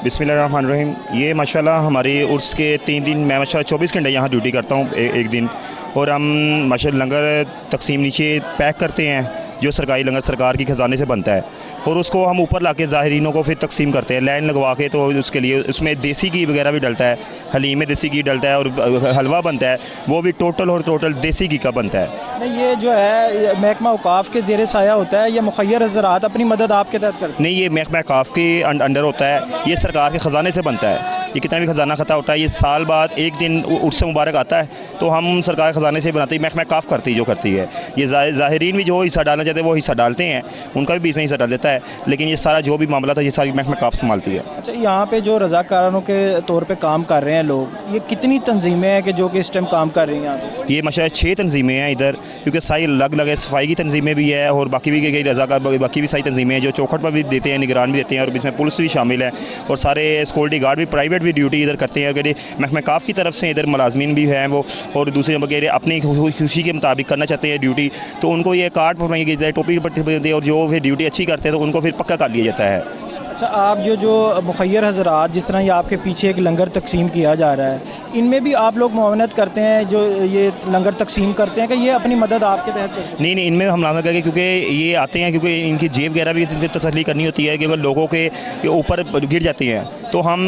बिस्मिल्लाहिर्रहमानिर्रहीम। ये माशाल्लाह हमारी उर्स के 3 दिन, मैं माशाल्लाह 24 घंटे यहाँ ड्यूटी करता हूँ एक दिन, और हम माशाल्लाह लंगर तकसीम नीचे पैक करते हैं जो सरकारी लंगर सरकार की ख़जाने से बनता है, और उसको हम ऊपर लाके ज़ाहिरीनों को फिर तकसीम करते हैं लाइन लगवा के। तो उसके लिए उसमें देसी घी वगैरह भी डलता है, हलीम में देसी घी डलता है और हलवा बनता है, वो भी टोटल देसी घी का बनता है। नहीं, ये जो है महकमा औकाफ़ के ज़ेर साया होता है, ये मुखय्यर हज़रात अपनी मदद आपके तहत करते हैं? नहीं, ये महकमा औकाफ़ के अंडर होता है, ये सरकार के ख़जाने से बनता है। ये कितना भी ख़जाना खाता होता है, ये साल बाद एक दिन उर्स मुबारक आता है तो हम सरकार ख़जाने से बनाते हैं, महकमा औकाफ़ करती जो करती है। ये ज़ाहिरीन भी जो हिस्सा डालना चाहते हैं वो हिस्सा डालते हैं, उनका भी बीच में हिस्सा डाल देता है, लेकिन ये सारा जो भी मामला था ये सारी महकमा औकाफ़ संभालती है। अच्छा, यहाँ पे जो रज़ाकारों के तौर पे काम कर रहे हैं लोग, ये कितनी तंजीमें हैं कि जो कि इस टाइम काम कर रही हैं यहाँ पे? ये माशाल्लाह 6 तंजीमें हैं इधर, क्योंकि सारी अलग अलग है। सफाई की तंजीमें भी है और बाकी भी कई रज़ाकार बाकी भी सारी तंजीमें हैं जो चौखट पर भी देते हैं, निगरान भी देते हैं, और इसमें पुलिस भी शामिल है और सारे सिक्योरिटी गार्ड भी प्राइवेट भी ड्यूटी इधर करते हैं। अगर महकमा औकाफ़ की तरफ से इधर मुलाजमीन भी हैं वो, और दूसरे वगैरह अपनी खुशी के मुताबिक करना चाहते हैं ड्यूटी, तो उनको ये कार्ड पकड़ाई जाता है, टोपी पट्टी, और जो फिर ड्यूटी अच्छी करते हैं तो उनको फिर पक्का कर लिया जाता है। अच्छा, आप जो मुखय्यर हज़रात, जिस तरह ये आपके पीछे एक लंगर तकसीम किया जा रहा है, इनमें भी आप लोग मुआवनत करते हैं जो ये लंगर तकसीम करते हैं कि ये अपनी मदद आपके तहत करते हैं? नहीं, इनमें हम मुआवनत करके, क्योंकि ये आते हैं, क्योंकि इनकी जेब वगैरह भी तसल्ली करनी होती है कि अगर लोगों के ऊपर गिर जाती हैं तो हम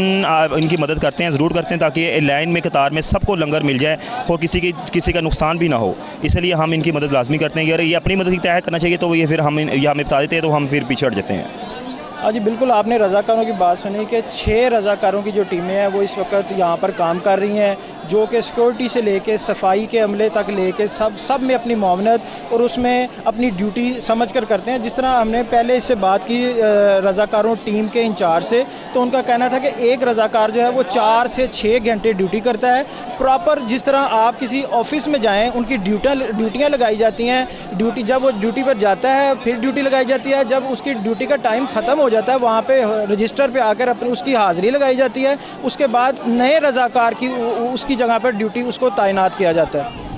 इनकी मदद करते हैं, ज़रूर करते हैं, ताकि लाइन में कतार में सबको लंगर मिल जाए और किसी का नुकसान भी ना हो। इसलिए हम इनकी मदद लाजमी करते हैं। अगर ये अपनी मदद की तय करना चाहिए तो ये फिर हमें बता देते हैं, तो हम फिर पीछे हट जाते हैं। हाँ जी, बिल्कुल आपने रज़ाकारों की बात सुनी कि 6 रज़ाकारों की जो टीमें हैं वो इस वक्त यहाँ पर काम कर रही हैं, जो कि सिक्योरिटी से लेके सफाई के अमले तक लेके सब में अपनी मुआवनत और उसमें अपनी ड्यूटी समझ कर करते हैं। जिस तरह हमने पहले इससे बात की रज़ाकारों टीम के इंचार्ज से, तो उनका कहना था कि एक रज़ाकार जो है वो 4 से 6 घंटे ड्यूटी करता है प्रॉपर। जिस तरह आप किसी ऑफिस में जाएँ, उनकी ड्यूटियाँ लगाई जाती हैं, जब वो ड्यूटी पर जाता है फिर ड्यूटी लगाई जाती है, जब उसकी ड्यूटी का टाइम ख़त्म हो जाता है वहाँ पे रजिस्टर पे आकर अपनी उसकी हाज़िरी लगाई जाती है, उसके बाद नए रज़ाकार की उसकी जगह पर ड्यूटी उसको तैनात किया जाता है।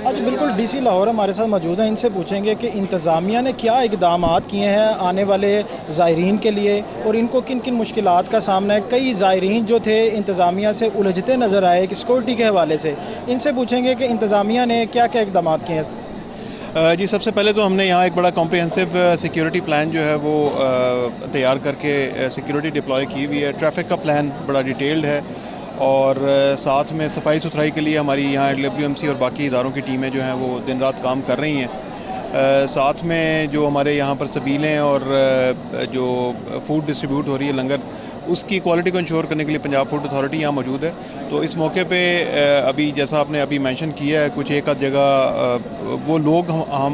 आज बिल्कुल डीसी लाहौर हमारे साथ मौजूद हैं, इनसे पूछेंगे कि इंतज़ामिया ने क्या इक़दामात किए हैं आने वाले ज़ायरीन के लिए और इनको किन किन मुश्किलात का सामना है। कई ज़ायरीन जो थे इंतज़ामिया से उलझते नज़र आए कि सिक्योरिटी के हवाले से, इनसे पूछेंगे कि इंतज़ामिया ने क्या क्या इक़दामात किए हैं। जी, सबसे पहले तो हमने यहाँ एक बड़ा कॉम्प्रिहेंसिव सिक्योरिटी प्लान जो है वो तैयार करके सिक्योरिटी डिप्लॉय की हुई है। ट्रैफिक का प्लान बड़ा डिटेल्ड है और साथ में सफाई सुथराई के लिए हमारी यहाँ WMC और बाकी इदारों की टीमें जो हैं वो दिन रात काम कर रही हैं। साथ में जो हमारे यहाँ पर सबीलें और जो फूड डिस्ट्रीब्यूट हो रही है लंगर, उसकी क्वालिटी को इंश्योर करने के लिए पंजाब फूड अथॉरिटी यहाँ मौजूद है। तो इस मौके पे अभी जैसा आपने अभी मेंशन किया है, कुछ एक आध जगह वो लोग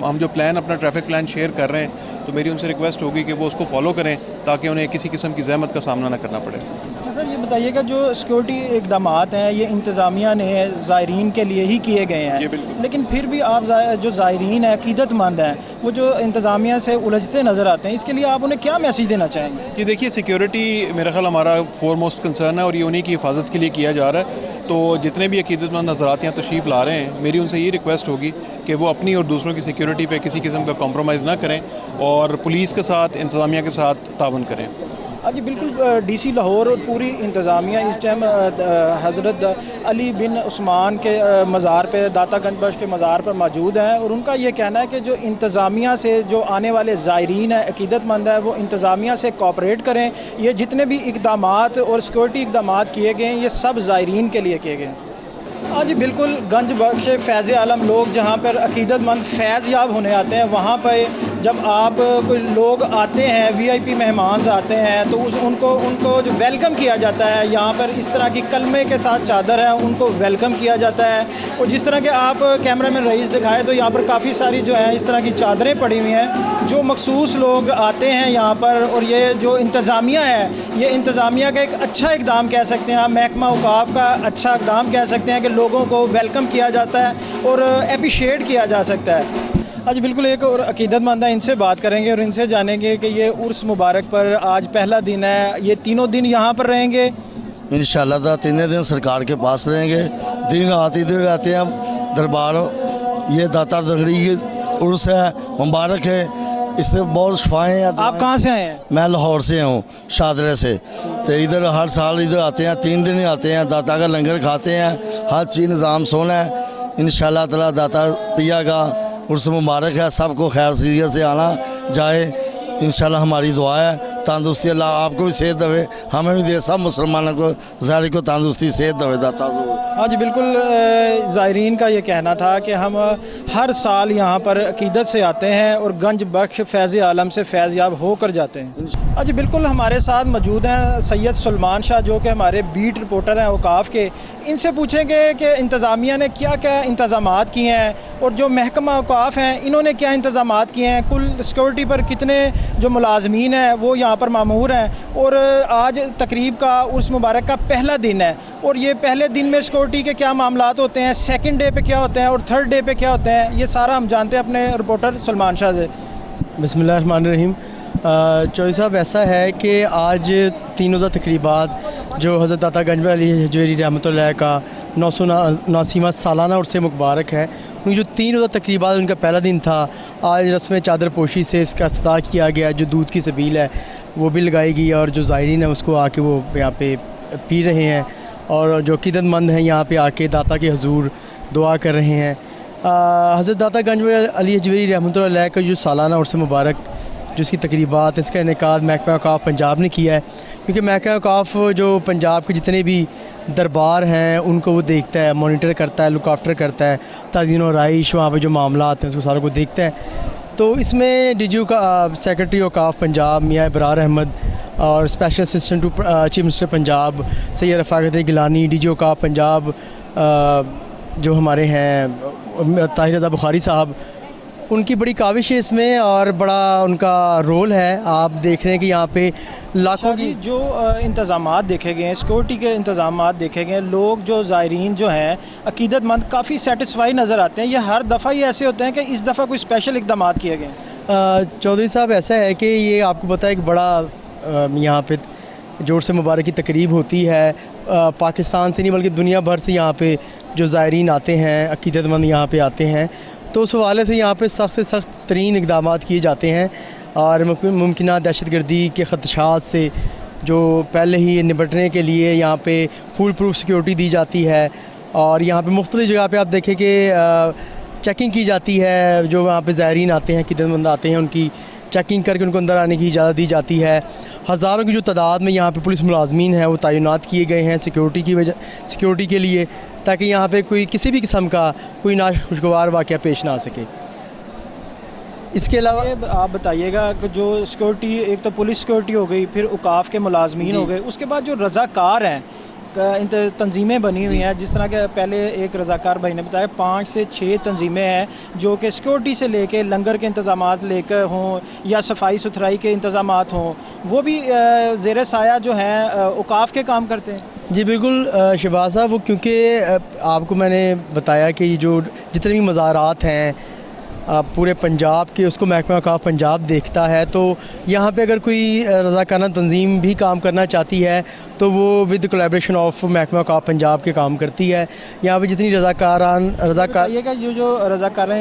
हम जो प्लान अपना ट्रैफिक प्लान शेयर कर रहे हैं, तो मेरी उनसे रिक्वेस्ट होगी कि वो उसको फॉलो करें ताकि उन्हें किसी किस्म की ज़हमत का सामना ना करना पड़े। अच्छा सर, ये बताइएगा जो सिक्योरिटी इक़दामात हैं ये इंतज़ामिया ने ज़ायरीन के लिए ही किए गए हैं, लेकिन फिर भी आप जो ज़ायरीन है अक़ीदतमंद हैं, वो जो इंतज़ामिया से उलझते नज़र आते हैं, इसके लिए आप उन्हें क्या मैसेज देना चाहेंगे? कि देखिए, सिक्योरिटी मेरा ख्याल हमारा फोरमोस्ट कंसर्न है और ये उन्हीं की हिफाजत के लिए किया जा रहा है। तो जितने भी अक़ीदतमंद हज़रात यहाँ तशरीफ़ ला रहे हैं, मेरी उनसे ये रिक्वेस्ट होगी कि वो अपनी और दूसरों की सिक्योरिटी पे किसी किस्म का कॉम्प्रोमाइज़ ना करें और पुलिस के साथ, इंतज़ामिया के साथ तावन करें। हाँ जी, बिल्कुल डीसी लाहौर और पूरी इंतज़ामिया इस टाइम हज़रत अली बिन उस्मान के मज़ार पे, दातागंज बख्श के मज़ार पर मौजूद हैं और उनका ये कहना है कि जो इंतज़ामिया से जो आने वाले ज़ायरीन है, अक़ीदतमंद है, वो इंतज़ामिया से कोऑपरेट करें। ये जितने भी इक़दामात और सिक्योरिटी इक़दामात किए गए हैं, ये सब ज़ायरीन के लिए किए गए हैं। हाँ जी, बिल्कुल गंज बख्श फ़ैज़ आलम लोग जहाँ पर अक़ीदतमंद फैज़ याब होने आते हैं, वहाँ पर जब आप कोई लोग आते हैं, VIP मेहमान आते हैं, तो उनको जो वेलकम किया जाता है, यहाँ पर इस तरह की कलमे के साथ चादर है, उनको वेलकम किया जाता है। और जिस तरह के आप कैमरा में रईस दिखाए तो यहाँ पर काफ़ी सारी जो है इस तरह की चादरें पड़ी हुई हैं, जो मखसूस लोग आते हैं यहाँ पर। और ये जो इंतज़ामिया है, ये इंतज़ामिया का एक अच्छा इक़दाम कह सकते हैं, महकमा औकाफ़ का अच्छा इक़दाम कह सकते हैं कि लोगों को वेलकम किया जाता है और अप्रिशिएट किया जा सकता है। आज बिल्कुल एक और अकीदतमंद है, इनसे बात करेंगे और इनसे जानेंगे कि ये उर्स मुबारक पर आज पहला दिन है, ये तीनों दिन यहाँ पर रहेंगे? इंशाल्लाह ताला तीनों दिन सरकार के पास रहेंगे, दिन रात इधर रहते हैं हम दरबार। ये दाता दगड़ी की उर्स है, मुबारक है, इससे बहुत शफाएँ हैं। आप कहाँ से आए हैं? मैं लाहौर से हूँ, शादरे से। तो इधर हर साल इधर आते हैं, 3 दिन आते हैं, दाता का लंगर खाते हैं, हर चीज़ निज़ाम सोना है। इंशाल्लाह ताला दाता पिया का उर्स मुबारक है, सबको खैर खैरियत से आना जाए। इंशाल्लाह हमारी दुआ है, तंदुरुस्ती अल्लाह आपको भी सेहत दे, हमें भी दे, सब मुसलमानों को ज़ाहिर को तंदुरुस्ती सेहत दे दाता को। हाँ जी बिल्कुल, ज़ायरीन का ये कहना था कि हम हर साल यहाँ पर अकीदत से आते हैं और गंज बख्श फैज़ आलम से फैज़ याब होकर जाते हैं। हाँ जी बिल्कुल, हमारे साथ मौजूद हैं सैयद सलमान शाह जो कि हमारे बीट रिपोर्टर हैं औकाफ़ के। इनसे पूछेंगे कि इंतज़ामिया ने क्या क्या इंतज़ामात किए हैं और जो महकमा औकाफ़ हैं इन्होंने क्या इंतज़ामात किए हैं, कुल सिक्योरिटी पर कितने जो मुलाजमीन हैं वो यहाँ पर मामूर हैं। और आज तकरीब का उर्स मुबारक का पहला दिन है और ये पहले दिन में सिक्योरिटी के क्या मामलात होते हैं, सेकंड डे पे क्या होते हैं और थर्ड डे पे क्या होते हैं, ये सारा हम जानते हैं अपने रिपोर्टर सलमान शाह से। बिस्मिल्लाहिर्रहमानिर्रहीम। चौधरी साहब, ऐसा है कि आज 3 रोज़ा तकरीबात जो हज़रत दाता गंज अली हजवेरी रहमतुल्लाह का 989वां सालाना उर्स मुबारक है, उनकी जो 3 रोज़ा तकरीबात उनका पहला दिन था, आज रस्म चादर पोशी से इसका इफ्तिताह किया गया। जो दूध की सबील है वो भी लगाई गई और जो ज़ायरीन है उसको आके वो यहाँ पे पी रहे हैं और जो अक़ीदतमंद हैं यहाँ पे आके दाता के हुजूर दुआ कर रहे हैं। हज़रत दाता गंज अली हजवेरी रहमतुल्लाह का जो सालाना उर्स मुबारक जो इसकी तकरीबात, इसका इनेकाद महकमा औकाफ़ पंजाब ने किया है, क्योंकि महकमा औकाफ़ जो पंजाब के जितने भी दरबार हैं उनको वो देखता है, मॉनिटर करता है, लुक आफ्टर करता है, ताज़ीन और राइश वहाँ पर जो मामलात हैं उसको सारों को देखता है। तो इसमें DG का सेक्रेटरी औकाफ़ पंजाब मियाँ इब्रार अहमद और special assistant to chief minister Punjab Syed Rafaqat Gilani, DG औकाफ़ पंजाब जो हमारे हैं ताहिर रज़ा बुखारी साहब, उनकी बड़ी काविश है इसमें और बड़ा उनका रोल है। आप देख रहे हैं कि यहाँ पे लाखों की जो इंतज़ामात देखे गए हैं, सिक्योरिटी के इंतज़ामात देखे गए हैं, लोग जो ज़ायरीन जो हैं अकीदतमंद काफ़ी सेटिस्फाई नज़र आते हैं। ये हर दफ़ा ही ऐसे होते हैं कि इस दफ़ा कोई स्पेशल इक़दाम किए गए? चौधरी साहब, ऐसा है कि ये आपको पता है एक बड़ा यहाँ पे जोर से मुबारक की तकरीब होती है, पाकिस्तान से नहीं बल्कि दुनिया भर से यहाँ पे जो ज़ायरीन आते हैं, अकीदतमंद यहाँ पे आते हैं। तो उस हवाले से यहाँ पे सख्त से सख्त तरीन इक़दाम किए जाते हैं और मुमकिन दहशतगर्दी के ख़दशात से जो पहले ही निपटने के लिए यहाँ पे फुल प्रूफ सिक्योरिटी दी जाती है। और यहाँ पे मुख्तलिफ़ जगह पे आप देखें कि चेकिंग की जाती है, जो वहाँ पे ज़ायरीन आते हैं, अक़ीदतमंद आते हैं, उनकी चेकिंग करके उनको अंदर आने की इजाज़त दी जाती है। हज़ारों की जो तादाद में यहाँ पे पुलिस मुलाजमीन हैं वो तैनात किए गए हैं सिक्योरिटी के लिए, ताकि यहाँ पे कोई किसी भी किस्म का कोई नाखुशगवार वाक़या पेश ना आ सके। इसके अलावा आप बताइएगा कि जो सिक्योरिटी, एक तो पुलिस सिक्योरिटी हो गई, फिर औकाफ़ के मुलाजमीन हो गए, उसके बाद जो रज़ाकार हैं तंजीमें बनी हुई हैं, जिस तरह के पहले एक रज़ाकार भाई ने बताया 5 से 6 तंजीमें हैं जो कि सिक्योरिटी से लेके लंगर के इंतज़ामात लेकर हों या सफाई सुथराई के इंतज़ामात हों, वो भी ज़ेर साया जो हैं औकाफ़ के काम करते हैं। जी बिल्कुल शहबाज साहब, वो क्योंकि आपको मैंने बताया कि जो जितने भी मज़ारात हैं पूरे पंजाब के, उसको महकमा औकाफ़ पंजाब देखता है। तो यहाँ पे अगर कोई रज़ाकाराना तंजीम भी काम करना चाहती है तो वो विद कोलैबोरेशन ऑफ महकमा औकाफ़ पंजाब के काम करती है। यहाँ पे जितनी ये जो रज़ाकार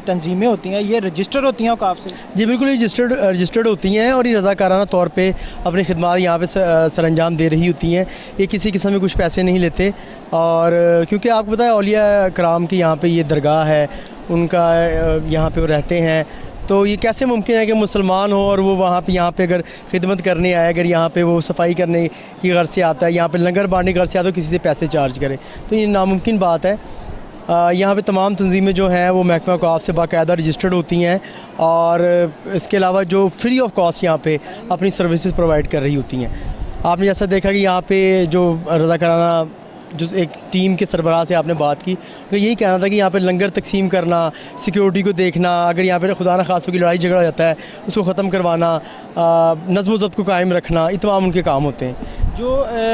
तंजीमें होती हैं ये रजिस्टर्ड होती हैं औकाफ़ से? जी बिल्कुल, ये रजिस्टर्ड होती हैं और ये रज़ाकाराना तौर पे अपनी खिदमत यहाँ पे सरअंजाम दे रही होती हैं। ये किसी किस्म में कुछ पैसे नहीं लेते। और क्योंकि आपको पता है औलिया कराम की यहाँ पे ये दरगाह है, उनका यहाँ पे वो रहते हैं, तो ये कैसे मुमकिन है कि मुसलमान हो और वो वहाँ पे यहाँ पे अगर खिदमत करने आए, अगर यहाँ पे वो सफाई करने की गर्ज से आता है, यहाँ पे लंगर बांटने की गर्ज से आता है, तो किसी से पैसे चार्ज करे, तो ये नामुमकिन बात है। यहाँ पे तमाम तंजीमें जो हैं वो महकमा औकाफ़ से बाकायदा रजिस्टर्ड होती हैं और इसके अलावा जो फ्री ऑफ कॉस्ट यहाँ पे अपनी सर्विसेज प्रोवाइड कर रही होती हैं। आपने जैसा देखा कि यहाँ पे जो रज़ाकाराना जो एक टीम के सरबराह से आपने बात की, तो यही कहना था कि यहाँ पे लंगर तकसीम करना, सिक्योरिटी को देखना, अगर यहाँ पे खुदा न खास्तों की लड़ाई झगड़ा हो जाता है उसको ख़त्म करवाना, नज़्म व ज़ब्त को कायम रखना, ये तमाम उनके काम होते हैं। जो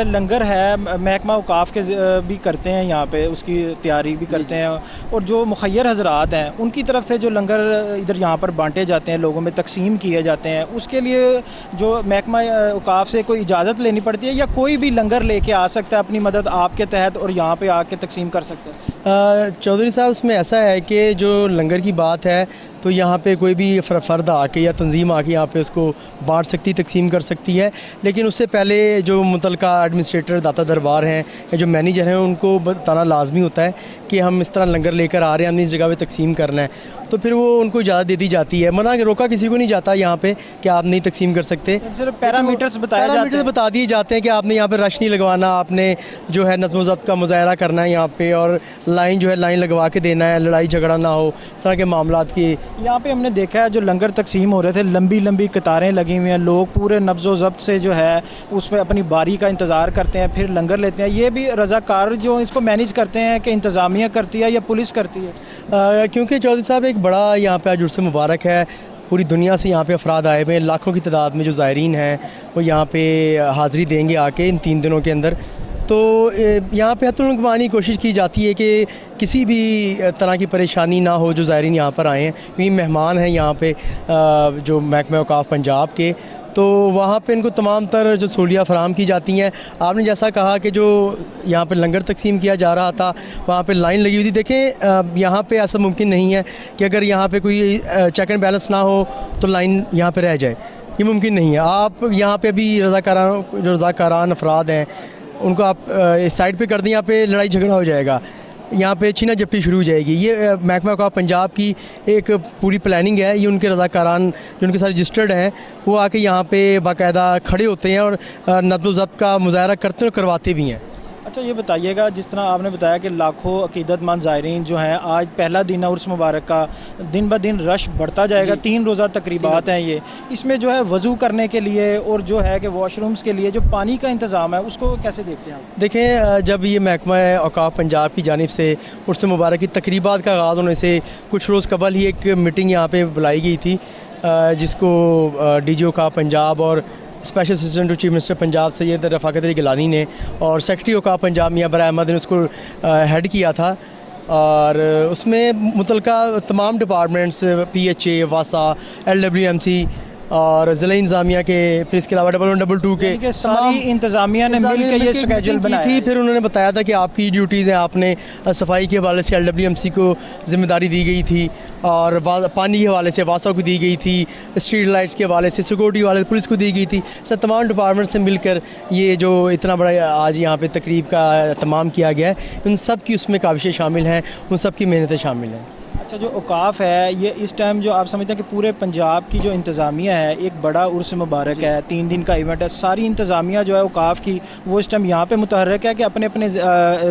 लंगर है महकमा औकाफ के भी करते हैं यहाँ पे, उसकी तैयारी भी करते हैं, और जो मुखय्यर हजरात हैं उनकी तरफ से जो लंगर इधर यहाँ पर बांटे जाते हैं, लोगों में तकसीम किए जाते हैं, उसके लिए जो महकमा औकाफ से कोई इजाज़त लेनी पड़ती है या कोई भी लंगर लेके आ सकता है अपनी मदद आपके तहत और यहाँ पे आके तकसीम कर सकते हैं? चौधरी साहब, इसमें ऐसा है कि जो लंगर की बात है तो यहाँ पे कोई भी फ़र्द आके या तंजीम आके यहाँ पे उसको बांट सकती, तकसीम कर सकती है, लेकिन उससे पहले जो मुतलका एडमिनिस्ट्रेटर दाता दरबार हैं या जो मैनेजर हैं उनको बताना लाजमी होता है कि हम इस तरह लंगर लेकर आ रहे हैं, हमने इस जगह पे तकसीम करना है, तो फिर वो उनको इजाज़त दे दी जाती है। मना रोका किसी को नहीं जाता यहाँ पे कि आप नहीं तकसीम कर सकते। सिर्फ पैरामीटर्स बता दिए जाते हैं कि आपने यहाँ पे रश नहीं लगवाना, आपने जो है नज़्म व ज़ब्त का मुज़ाहरा करना है यहाँ पे, और लाइन जो है लाइन लगवा के देना है, लड़ाई झगड़ा ना हो, इस तरह के मामलात की। यहाँ पे हमने देखा है जो लंगर तकसीम हो रहे थे, लंबी लंबी कतारें लगी हुई हैं, लोग पूरे नब्ज़ व ज़ब्त से जो है उसमें अपनी बारी का इंतज़ार करते हैं, फिर लंगर लेते हैं। ये भी रज़ाकार जो इसको मैनेज करते हैं कि इंतज़ामिया करती है या पुलिस करती है? क्योंकि चौधरी साहब एक बड़ा यहाँ पे आज उर्स मुबारक है, पूरी दुनिया से यहाँ पे अफराद आए हुए हैं, लाखों की तादाद में जो ज़ायरीन हैं वो यहाँ पे हाज़िरी देंगे आके इन 3 दिनों के अंदर। तो यहाँ पे हतुल की कोशिश की जाती है कि किसी भी तरह की परेशानी ना हो जो ज़ायरीन यहाँ पर आए हैं, क्योंकि मेहमान हैं यहाँ पे जो महकमा औकाफ पंजाब के, तो वहाँ पे इनको तमाम तर जो सहूलियाँ फराहम की जाती हैं। आपने जैसा कहा कि जो यहाँ पे लंगर तकसीम किया जा रहा था वहाँ पे लाइन लगी हुई थी। देखें, यहाँ पे ऐसा मुमकिन नहीं है कि अगर यहाँ पे कोई चेक एंड बैलेंस ना हो तो लाइन यहाँ पे रह जाए, ये मुमकिन नहीं है। आप यहाँ पे भी रज़ाकारान अफराद हैं उनको आप इस साइड पे कर दें, यहाँ पे लड़ाई झगड़ा हो जाएगा, यहाँ पे छीना झपटी शुरू हो जाएगी। ये महकमा औकाफ पंजाब की एक पूरी प्लानिंग है। ये उनके रज़ाकारान जो उनके साथ रजिस्टर्ड हैं वो आके यहाँ पे बाकायदा खड़े होते हैं और नज़्म व ज़ब्त का मुज़ाहरा करते और करवाते भी हैं। अच्छा, ये बताइएगा, जिस तरह आपने बताया कि लाखों अकीदतमंद ज़ायरीन जो हैं, आज पहला दिन है उर्स मुबारक का, दिन ब दिन रश बढ़ता जाएगा, 3 रोज़ा तकरीबात हैं ये, इसमें जो है वज़ू करने के लिए और जो है कि वॉशरूम्स के लिए जो पानी का इंतज़ाम है उसको कैसे देखते हैं आप? देखें, जब ये महकमा औकाफ पंजाब की जानिब से उर्स मुबारक की तकरीबात का आगाज़ होने से कुछ रोज़ कबल ही एक मीटिंग यहाँ पर बुलाई गई थी, जिसको DG औकाफ पंजाब और special assistant to chief minister Punjab Syed Rafaqat Ali Gilani ने और सेक्रेटरी औकाफ पंजाब मियां बराए अहमद ने उसको हेड किया था, और उसमें मुतलका तमाम डिपार्टमेंट्स PHA, वासा, LWMC और ज़िला इंतज़ामिया के, फिर इसके अलावा 112 के सारी इंतज़ामिया ने मिल के ये शेड्यूल बनाया थी। फिर उन्होंने बताया था कि आपकी ड्यूटीज़ हैं, आपने सफाई के हवाले से LWMC को ज़िम्मेदारी दी गई थी, और पानी के हवाले से वासा को दी गई थी, स्ट्रीट लाइट्स के हवाले से सिक्योरिटी वाले से पुलिस को दी गई थी। सब तमाम डिपार्टमेंट से मिलकर ये जो इतना बड़ा आज यहाँ पे तकरीब का तमाम किया गया है, उन सब की उसमें काविशें शामिल हैं, उन सब की मेहनतें शामिल हैं। अच्छा, जो औकाफ है ये इस टाइम जो आप समझते हैं कि पूरे पंजाब की जो इंतज़ामिया है, एक बड़ा उर्स मुबारक है, 3 दिन का इवेंट है, सारी इंतज़ामिया जो है औकाफ की वो इस टाइम यहाँ पे मुतहर्रिक है कि अपने अपने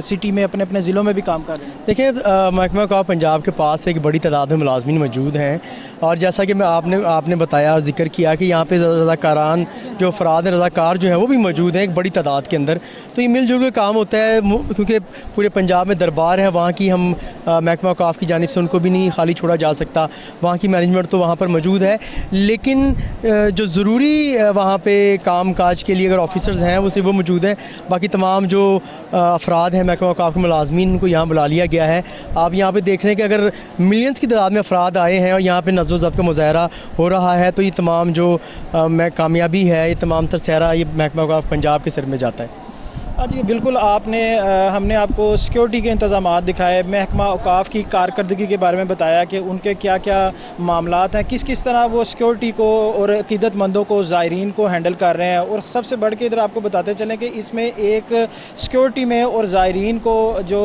सिटी में, अपने अपने ज़िलों में भी काम कर रहे हैं? देखिए, महकमा औकाफ पंजाब के पास एक बड़ी तादाद में मुलाजमीन मौजूद हैं, और जैसा कि आपने बताया और ज़िक्र किया कि यहाँ पे रज़ाकारान जो अफराद हैं, रज़ाकार जो हैं वो भी मौजूद हैं एक बड़ी तादाद के अंदर, तो ये मिलजुल के काम होता है, क्योंकि पूरे पंजाब में दरबार है, वहाँ की हम महकमा औकाफ की जानिब से उनको भी नहीं खाली छोड़ा जा सकता, वहाँ की मैनेजमेंट तो वहाँ पर मौजूद है, लेकिन जो ज़रूरी वहाँ पे काम काज के लिए अगर ऑफिसर्स हैं वो सिर्फ वो मौजूद हैं, बाकी तमाम जो अफराद हैं महकमा औकाफ के मुलाजमीन उनको यहाँ बुला लिया गया है। आप यहाँ पे देख रहे हैं कि अगर मिलियंस की तादाद में अफराद आए हैं और यहाँ पे नज़्म व ज़ब्त का मुज़ाहरा हो रहा है, तो ये तमाम जो कामयाबी है, ये तमाम तर सहरा ये महकमा औकाफ पंजाब के सिर में जाता है। जी बिल्कुल, हमने आपको सिक्योरिटी के इंतज़ाम दिखाए, महकमा औकाफ की कारकर्दगी के बारे में बताया कि उनके क्या क्या मामलात हैं, किस किस तरह वो सिक्योरिटी को और अकीदतमंदों को, ज़ायरीन को हैंडल कर रहे हैं, और सबसे बढ़ के इधर आपको बताते चलें कि इसमें एक सिक्योरिटी में और ज़ायरीन को जो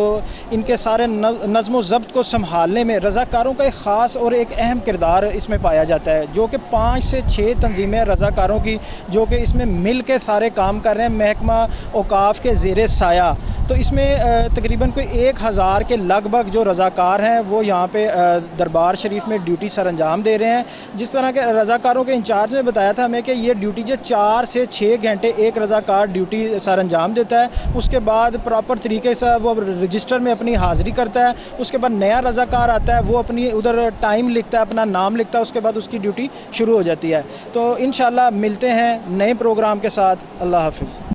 इनके सारे नज़्म व ज़ब्त को संभालने में रज़ाकारों का एक ख़ास और एक अहम किरदार इसमें पाया जाता है, जो कि 5 से 6 तंजीमें रज़ाकारों की जो कि इसमें मिल के सारे काम कर रहे हैं। महकमा औकाफ के के ज़ेरे साया। तो इसमें तकरीबन कोई 1000 के लगभग जो रज़ाकार हैं वो यहाँ पे दरबार शरीफ में ड्यूटी सर अंजाम दे रहे हैं। जिस तरह के रज़ाकारों के इंचार्ज ने बताया था हमें कि ये ड्यूटी जो 4 से 6 घंटे एक रज़ाकार ड्यूटी सर अंजाम देता है, उसके बाद प्रॉपर तरीके से वो रजिस्टर में अपनी हाज़िरी करता है, उसके बाद नया रज़ाकार आता है, वो अपनी उधर टाइम लिखता है, अपना नाम लिखता है, उसके बाद उसकी ड्यूटी शुरू हो जाती है। तो इंशाल्लाह मिलते हैं नए प्रोग्राम के साथ। अल्लाह हाफ़िज़।